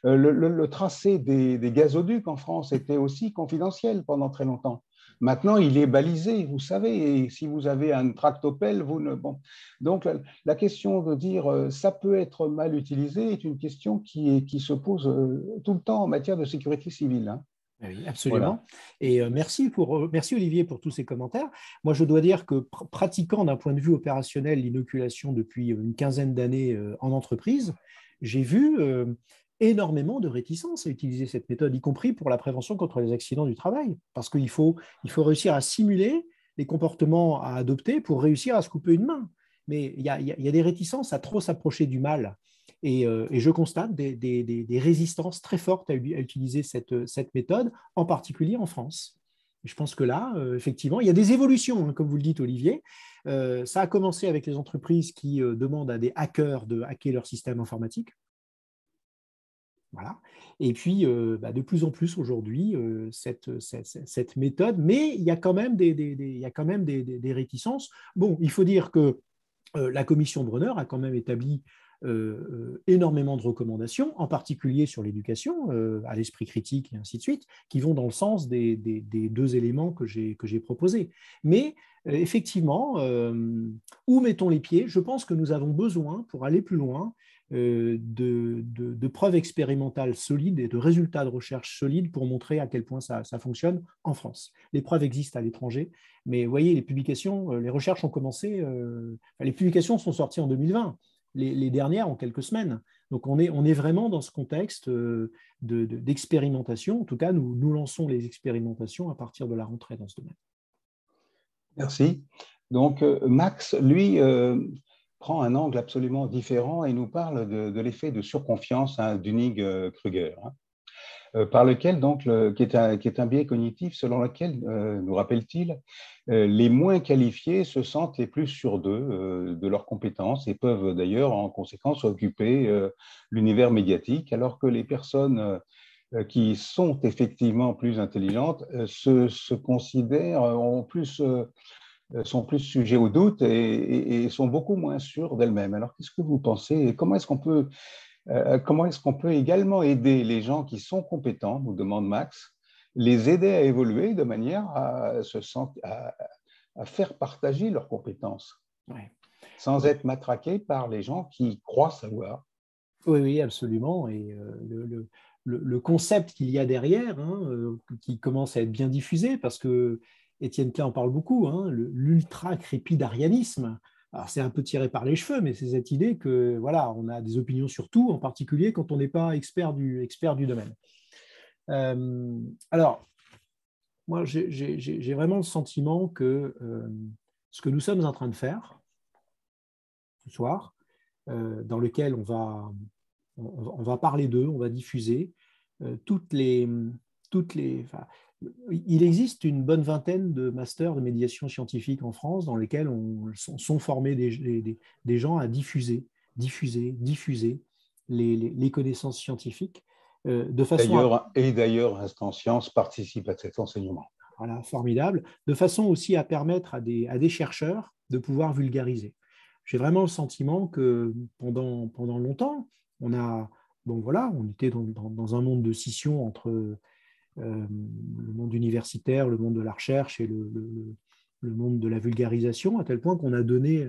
Le tracé des gazoducs en France était aussi confidentiel pendant très longtemps. Maintenant, il est balisé, vous savez, et si vous avez un tractopelle, vous ne... Bon. Donc, la question de dire ça peut être mal utilisé est une question qui se pose tout le temps en matière de sécurité civile. Hein. Oui, absolument. Voilà. Et merci Olivier pour tous ces commentaires. Moi, je dois dire que pratiquant d'un point de vue opérationnel l'inoculation depuis une quinzaine d'années en entreprise, j'ai vu énormément de réticence à utiliser cette méthode, y compris pour la prévention contre les accidents du travail, parce qu'il faut réussir à simuler les comportements à adopter pour réussir à se couper une main. Mais il y a des réticences à trop s'approcher du mal. Et je constate des résistances très fortes à utiliser cette méthode, en particulier en France. Et je pense que là, effectivement, il y a des évolutions, hein, comme vous le dites, Olivier. Ça a commencé avec les entreprises qui demandent à des hackers de hacker leur système informatique. Voilà. Et puis, de plus en plus aujourd'hui, cette méthode, mais il y a quand même des réticences. Bon, il faut dire que la commission Brunner a quand même établi énormément de recommandations, en particulier sur l'éducation, à l'esprit critique et ainsi de suite, qui vont dans le sens des deux éléments que j'ai proposés. Mais effectivement, où mettons les pieds? Je pense que nous avons besoin, pour aller plus loin, de preuves expérimentales solides et de résultats de recherche solides pour montrer à quel point ça fonctionne en France. Les preuves existent à l'étranger, mais vous voyez, les publications, les recherches ont commencé, les publications sont sorties en 2020, les dernières en quelques semaines. Donc on est vraiment dans ce contexte d'expérimentation. En tout cas, nous lançons les expérimentations à partir de la rentrée dans ce domaine. Merci. Donc Max, lui, prend un angle absolument différent et nous parle de l'effet de surconfiance, hein, d'Unnig-Kruger, hein, par lequel, donc, qui est un biais cognitif selon lequel, nous rappelle-t-il, les moins qualifiés se sentent les plus sûrs d'eux, de leurs compétences, et peuvent d'ailleurs en conséquence occuper l'univers médiatique, alors que les personnes qui sont effectivement plus intelligentes se considèrent, sont plus sujets au doute et sont beaucoup moins sûrs d'elles-mêmes. Alors, qu'est-ce que vous pensez? Comment est-ce qu'on peut également aider les gens qui sont compétents, nous demande Max, les aider à évoluer de manière à faire partager leurs compétences, ouais, sans être matraqués par les gens qui croient savoir? Oui, absolument. Et le concept qu'il y a derrière, hein, qui commence à être bien diffusé, parce que Étienne Klein en parle beaucoup, hein, l'ultra-crépidarianisme. Alors, c'est un peu tiré par les cheveux, mais c'est cette idée que, voilà, on a des opinions sur tout, en particulier quand on n'est pas expert du domaine. Alors, moi, j'ai vraiment le sentiment que ce que nous sommes en train de faire ce soir, dans lequel on va parler d'eux, on va diffuser il existe une bonne vingtaine de masters de médiation scientifique en France dans lesquels sont formés des gens à diffuser les connaissances scientifiques de façon D'ailleurs, Instant Science participe à cet enseignement. Voilà, formidable, de façon aussi à permettre à des chercheurs de pouvoir vulgariser. J'ai vraiment le sentiment que pendant longtemps, on bon voilà, on était dans un monde de scission entre le monde universitaire, le monde de la recherche et le monde de la vulgarisation, à tel point qu'on a donné,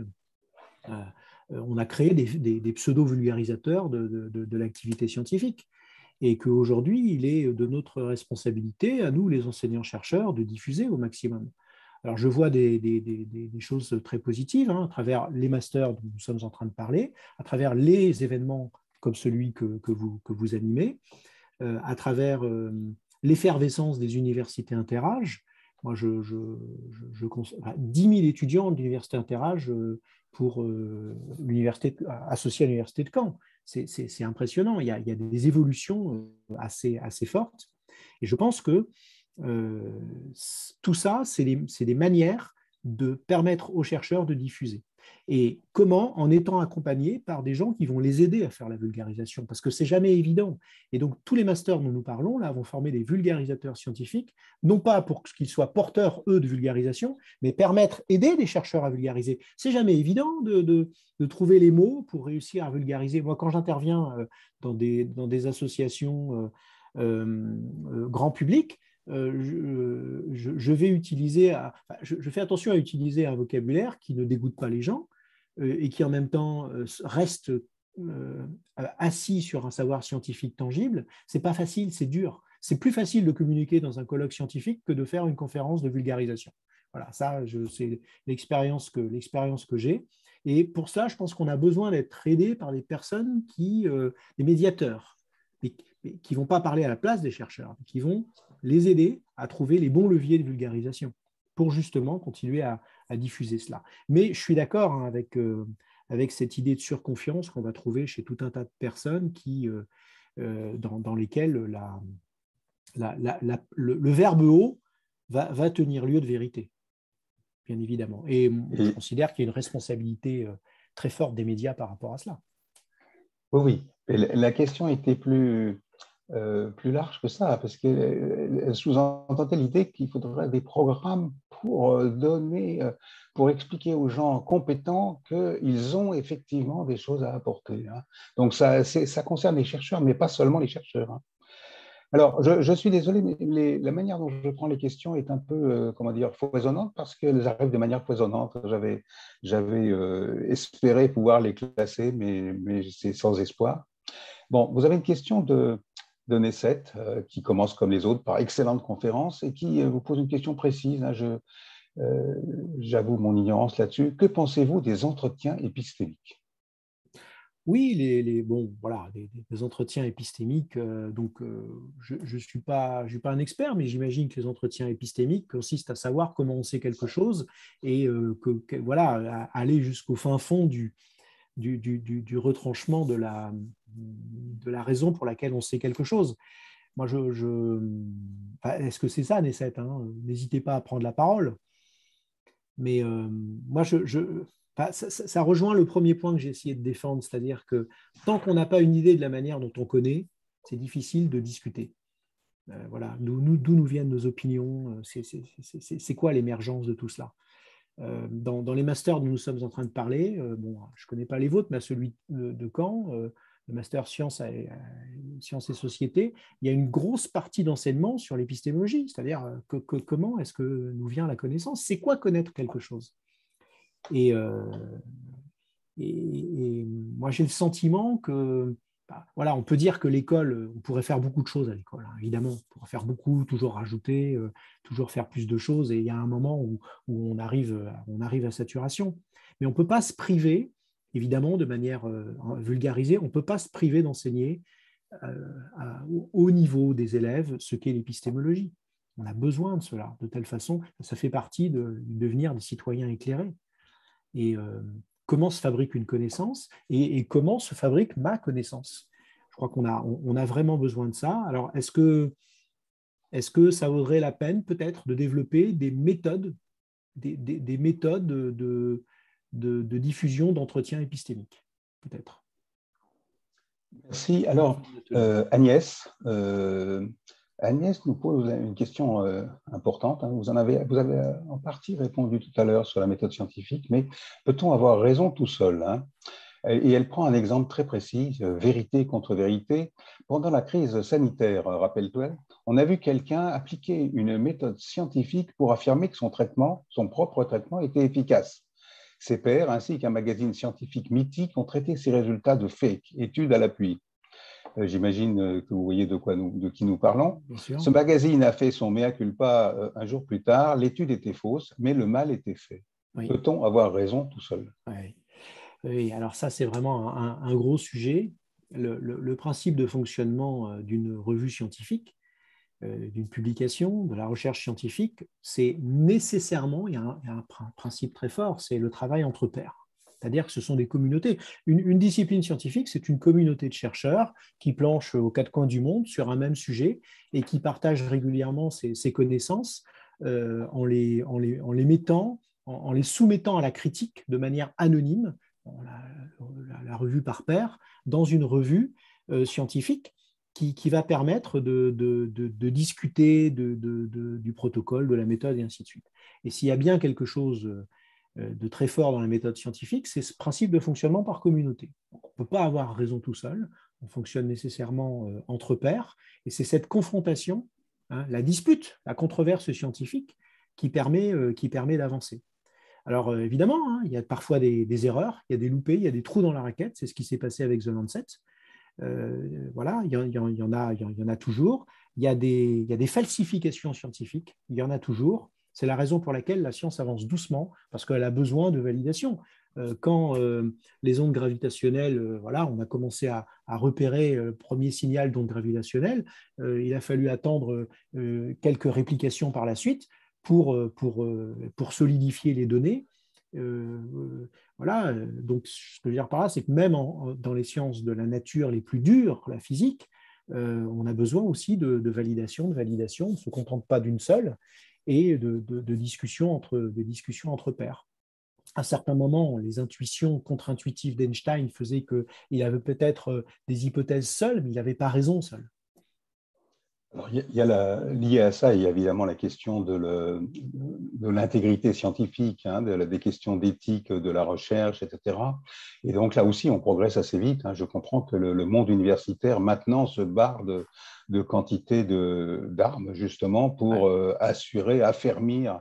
on a créé des pseudo-vulgarisateurs de l'activité scientifique. Et qu'aujourd'hui, il est de notre responsabilité, à nous, les enseignants-chercheurs, de diffuser au maximum. Alors, je vois des choses très positives à travers les masters dont nous sommes en train de parler, à travers les événements comme celui que vous animez, à travers l'effervescence des universités interâges. Moi, 10 000 étudiants de l'université interâge pour l'université associée à l'université de Caen. C'est impressionnant. Il y a des évolutions assez fortes. Et je pense que tout ça, c'est des manières de permettre aux chercheurs de diffuser. Et comment? En étant accompagnés par des gens qui vont les aider à faire la vulgarisation, parce que c'est jamais évident. Et donc, tous les masters dont nous parlons, là, vont former des vulgarisateurs scientifiques, non pas pour qu'ils soient porteurs, eux, de vulgarisation, mais aider les chercheurs à vulgariser. C'est jamais évident de trouver les mots pour réussir à vulgariser. Moi, quand j'interviens dans des associations grand public, je vais utiliser, je fais attention à utiliser un vocabulaire qui ne dégoûte pas les gens et qui en même temps reste assis sur un savoir scientifique tangible. C'est pas facile, c'est dur. C'est plus facile de communiquer dans un colloque scientifique que de faire une conférence de vulgarisation. Voilà, ça, c'est l'expérience que j'ai. Et pour ça, je pense qu'on a besoin d'être aidé par des personnes des médiateurs, qui ne vont pas parler à la place des chercheurs, qui vont les aider à trouver les bons leviers de vulgarisation pour justement continuer à diffuser cela. Mais je suis d'accord avec cette idée de surconfiance qu'on va trouver chez tout un tas de personnes dans lesquelles le verbe haut va tenir lieu de vérité, bien évidemment. Et je considère qu'il y a une responsabilité très forte des médias par rapport à cela. Oui. Et la question était plus large que ça, parce qu'elle sous-entendait l'idée qu'il faudrait des programmes pour expliquer aux gens compétents qu'ils ont effectivement des choses à apporter. Donc, ça concerne les chercheurs, mais pas seulement les chercheurs. Alors, je suis désolé, mais la manière dont je prends les questions est un peu, foisonnante, parce qu'elles arrivent de manière foisonnante. J'avais espéré pouvoir les classer, mais c'est sans espoir. Bon, vous avez une question de Nesset, qui commence comme les autres par excellente conférence et qui vous pose une question précise. J'avoue mon ignorance là-dessus. Que pensez-vous des entretiens épistémiques? Oui, les entretiens épistémiques. Je ne suis pas un expert, mais j'imagine que les entretiens épistémiques consistent à savoir comment on sait quelque chose et aller jusqu'au fin fond du retranchement de la raison pour laquelle on sait quelque chose. Moi, est-ce que c'est ça, Nesset, N'hésitez pas à prendre la parole. Mais moi, ça rejoint le premier point que j'ai essayé de défendre, c'est-à-dire que tant qu'on n'a pas une idée de la manière dont on connaît, c'est difficile de discuter. Voilà, d'où nous viennent nos opinions, c'est quoi l'émergence de tout cela. Dans les masters dont nous sommes en train de parler, je ne connais pas les vôtres, mais à celui de Caen, le master sciences et société, il y a une grosse partie d'enseignement sur l'épistémologie, c'est-à-dire comment est-ce que nous vient la connaissance, c'est quoi connaître quelque chose. Et moi, j'ai le sentiment que, on peut dire que l'école, on pourrait faire beaucoup de choses à l'école, évidemment, on pourrait faire beaucoup, toujours rajouter, toujours faire plus de choses, et il y a un moment où on arrive à saturation. Mais on ne peut pas se priver, évidemment, de manière vulgarisée, on ne peut pas se priver d'enseigner au haut niveau des élèves ce qu'est l'épistémologie. On a besoin de cela, de telle façon, ça fait partie du devenir des citoyens éclairés. Et comment se fabrique une connaissance et comment se fabrique ma connaissance. Je crois qu'on a vraiment besoin de ça. Alors, est-ce que ça vaudrait la peine peut-être de développer des méthodes, des méthodes de diffusion d'entretien épistémique, peut-être? Merci. Alors, Agnès nous pose une question importante. Vous avez en partie répondu tout à l'heure sur la méthode scientifique, mais peut-on avoir raison tout seul? Et elle prend un exemple très précis, vérité contre vérité. Pendant la crise sanitaire, rappelle-toi, on a vu quelqu'un appliquer une méthode scientifique pour affirmer que son traitement, son propre traitement, était efficace. Ses pairs, ainsi qu'un magazine scientifique mythique, ont traité ces résultats de fake, études à l'appui. J'imagine que vous voyez de qui nous parlons. Bien sûr. Ce magazine a fait son mea culpa un jour plus tard. L'étude était fausse, mais le mal était fait. Oui. Peut-on avoir raison tout seul? Oui. Oui, alors ça, c'est vraiment un gros sujet. Le principe de fonctionnement d'une revue scientifique, d'une publication, de la recherche scientifique, c'est nécessairement, il y a un principe très fort, c'est le travail entre pairs. C'est-à-dire que ce sont des communautés. Une discipline scientifique, c'est une communauté de chercheurs qui planchent aux quatre coins du monde sur un même sujet et qui partagent régulièrement ces connaissances en les mettant, en les soumettant à la critique de manière anonyme, la revue par pair, dans une revue scientifique qui va permettre de discuter du protocole, de la méthode, et ainsi de suite. Et s'il y a bien quelque chose de très fort dans la méthode scientifique, c'est ce principe de fonctionnement par communauté. Donc, on ne peut pas avoir raison tout seul, on fonctionne nécessairement entre pairs, et c'est cette confrontation, hein, la dispute, la controverse scientifique qui permet d'avancer. Alors évidemment, hein, il y a parfois des erreurs, il y a des loupés, il y a des trous dans la raquette, c'est ce qui s'est passé avec The Lancet. Voilà, il y en a toujours. Il y a des falsifications scientifiques, il y en a toujours. C'est la raison pour laquelle la science avance doucement, parce qu'elle a besoin de validation. Quand les ondes gravitationnelles, voilà, on a commencé à repérer le premier signal d'onde gravitationnelle, il a fallu attendre quelques réplications par la suite pour solidifier les données. Voilà, donc ce que je veux dire par là, c'est que même dans les sciences de la nature les plus dures, la physique, on a besoin aussi de validation, on ne se contente pas d'une seule, et de discussions entre pairs. À certains moments, les intuitions contre-intuitives d'Einstein faisaient qu'il avait peut-être des hypothèses seules, mais il n'avait pas raison seul. Alors, lié à ça, il y a évidemment la question de l'intégrité scientifique, hein, des questions d'éthique de la recherche, etc. Et donc là aussi, on progresse assez vite. Hein. Je comprends que le monde universitaire maintenant se barre de quantité d'armes justement pour affermir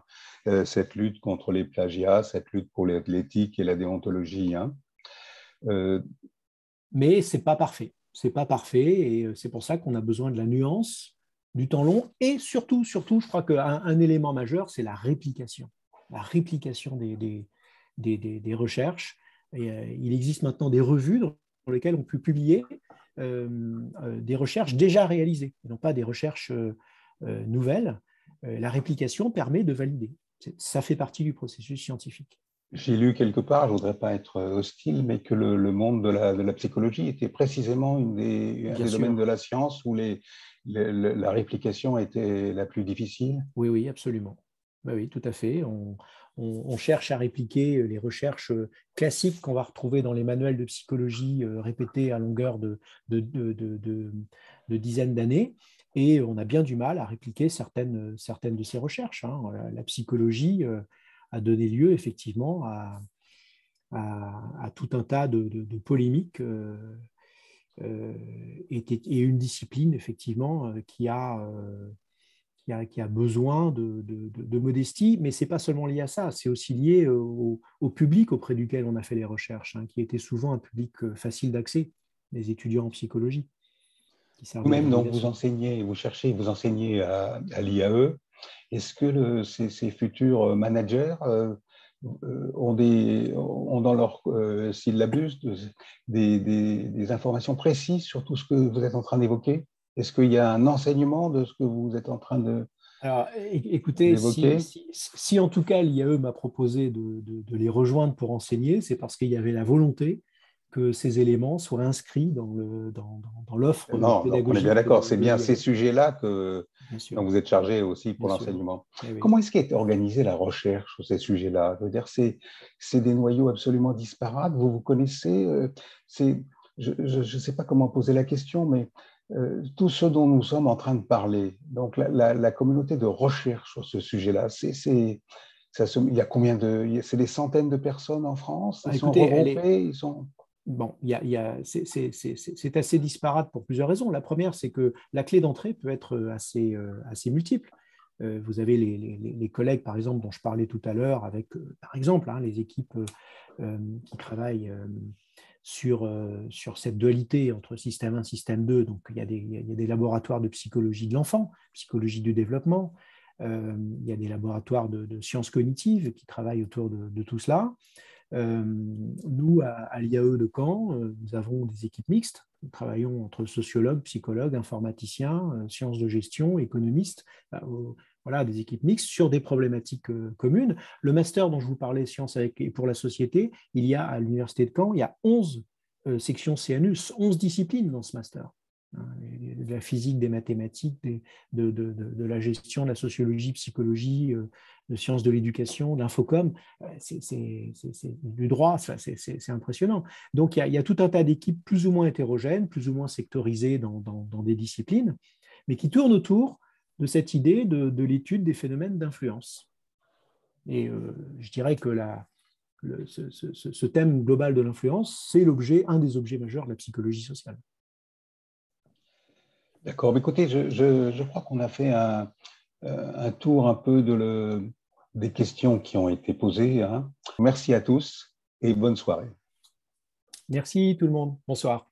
cette lutte contre les plagiats, cette lutte pour l'éthique et la déontologie. Hein. Mais ce n'est pas parfait. C'est pas parfait, et c'est pour ça qu'on a besoin de la nuance, du temps long, et surtout, je crois qu'un élément majeur, c'est la réplication des recherches. Et, il existe maintenant des revues dans lesquelles on peut publier des recherches déjà réalisées, et non pas des recherches nouvelles. La réplication permet de valider. Ça fait partie du processus scientifique. J'ai lu quelque part, je ne voudrais pas être hostile, mais que le monde de la psychologie était précisément un des domaines de la science où la réplication était la plus difficile. Oui, oui, absolument. Oui, tout à fait. On cherche à répliquer les recherches classiques qu'on va retrouver dans les manuels de psychologie répétés à longueur de dizaines d'années. Et on a bien du mal à répliquer certaines de ces recherches. Hein. La psychologie a donné lieu effectivement à tout un tas de polémiques et une discipline effectivement qui a besoin de modestie, mais ce n'est pas seulement lié à ça, c'est aussi lié au public auprès duquel on a fait les recherches, hein, qui était souvent un public facile d'accès, les étudiants en psychologie. Vous-même, donc, vous enseignez à l'IAE. Est-ce que ces futurs managers ont dans leur syllabus des informations précises sur tout ce que vous êtes en train d'évoquer? Est-ce qu'il y a un enseignement de ce que vous êtes en train de... Alors, écoutez, si en tout cas l'IAE m'a proposé de les rejoindre pour enseigner, c'est parce qu'il y avait la volonté que ces éléments soient inscrits dans l'offre pédagogique. On est bien d'accord, c'est bien ces sujets-là dont vous êtes chargé aussi pour l'enseignement. Oui. Comment est-ce qu'est organisée la recherche sur ces sujets-là? Je veux dire, c'est des noyaux absolument disparates, vous connaissez, je ne sais pas comment poser la question, mais tout ce dont nous sommes en train de parler, donc la communauté de recherche sur ce sujet-là, il y a combien c'est des centaines de personnes en France? Ils sont regroupés, Bon, c'est assez disparate pour plusieurs raisons. La première, c'est que la clé d'entrée peut être assez multiple. Vous avez les collègues, par exemple, dont je parlais tout à l'heure, avec, par exemple, les équipes qui travaillent sur cette dualité entre système 1 et système 2. Donc, il y a des laboratoires de psychologie de l'enfant, psychologie du développement. Il y a des laboratoires de sciences cognitives qui travaillent autour de tout cela. Nous, à l'IAE de Caen, nous avons des équipes mixtes. Nous travaillons entre sociologues, psychologues, informaticiens, sciences de gestion, économistes, voilà, des équipes mixtes sur des problématiques communes. Le master dont je vous parlais, Sciences avec et pour la société, il y a à l'Université de Caen, il y a 11 sections CNUS, 11 disciplines dans ce master. De la physique, des mathématiques, de la gestion, de la sociologie, psychologie, de sciences de l'éducation, d'infocom, du droit, c'est impressionnant. Donc, il y a tout un tas d'équipes plus ou moins hétérogènes, plus ou moins sectorisées dans des disciplines, mais qui tournent autour de cette idée de l'étude des phénomènes d'influence. Et je dirais que ce thème global de l'influence, c'est un des objets majeurs de la psychologie sociale. D'accord, mais écoutez, je crois qu'on a fait un tour un peu des questions qui ont été posées. Merci à tous et bonne soirée. Merci tout le monde. Bonsoir.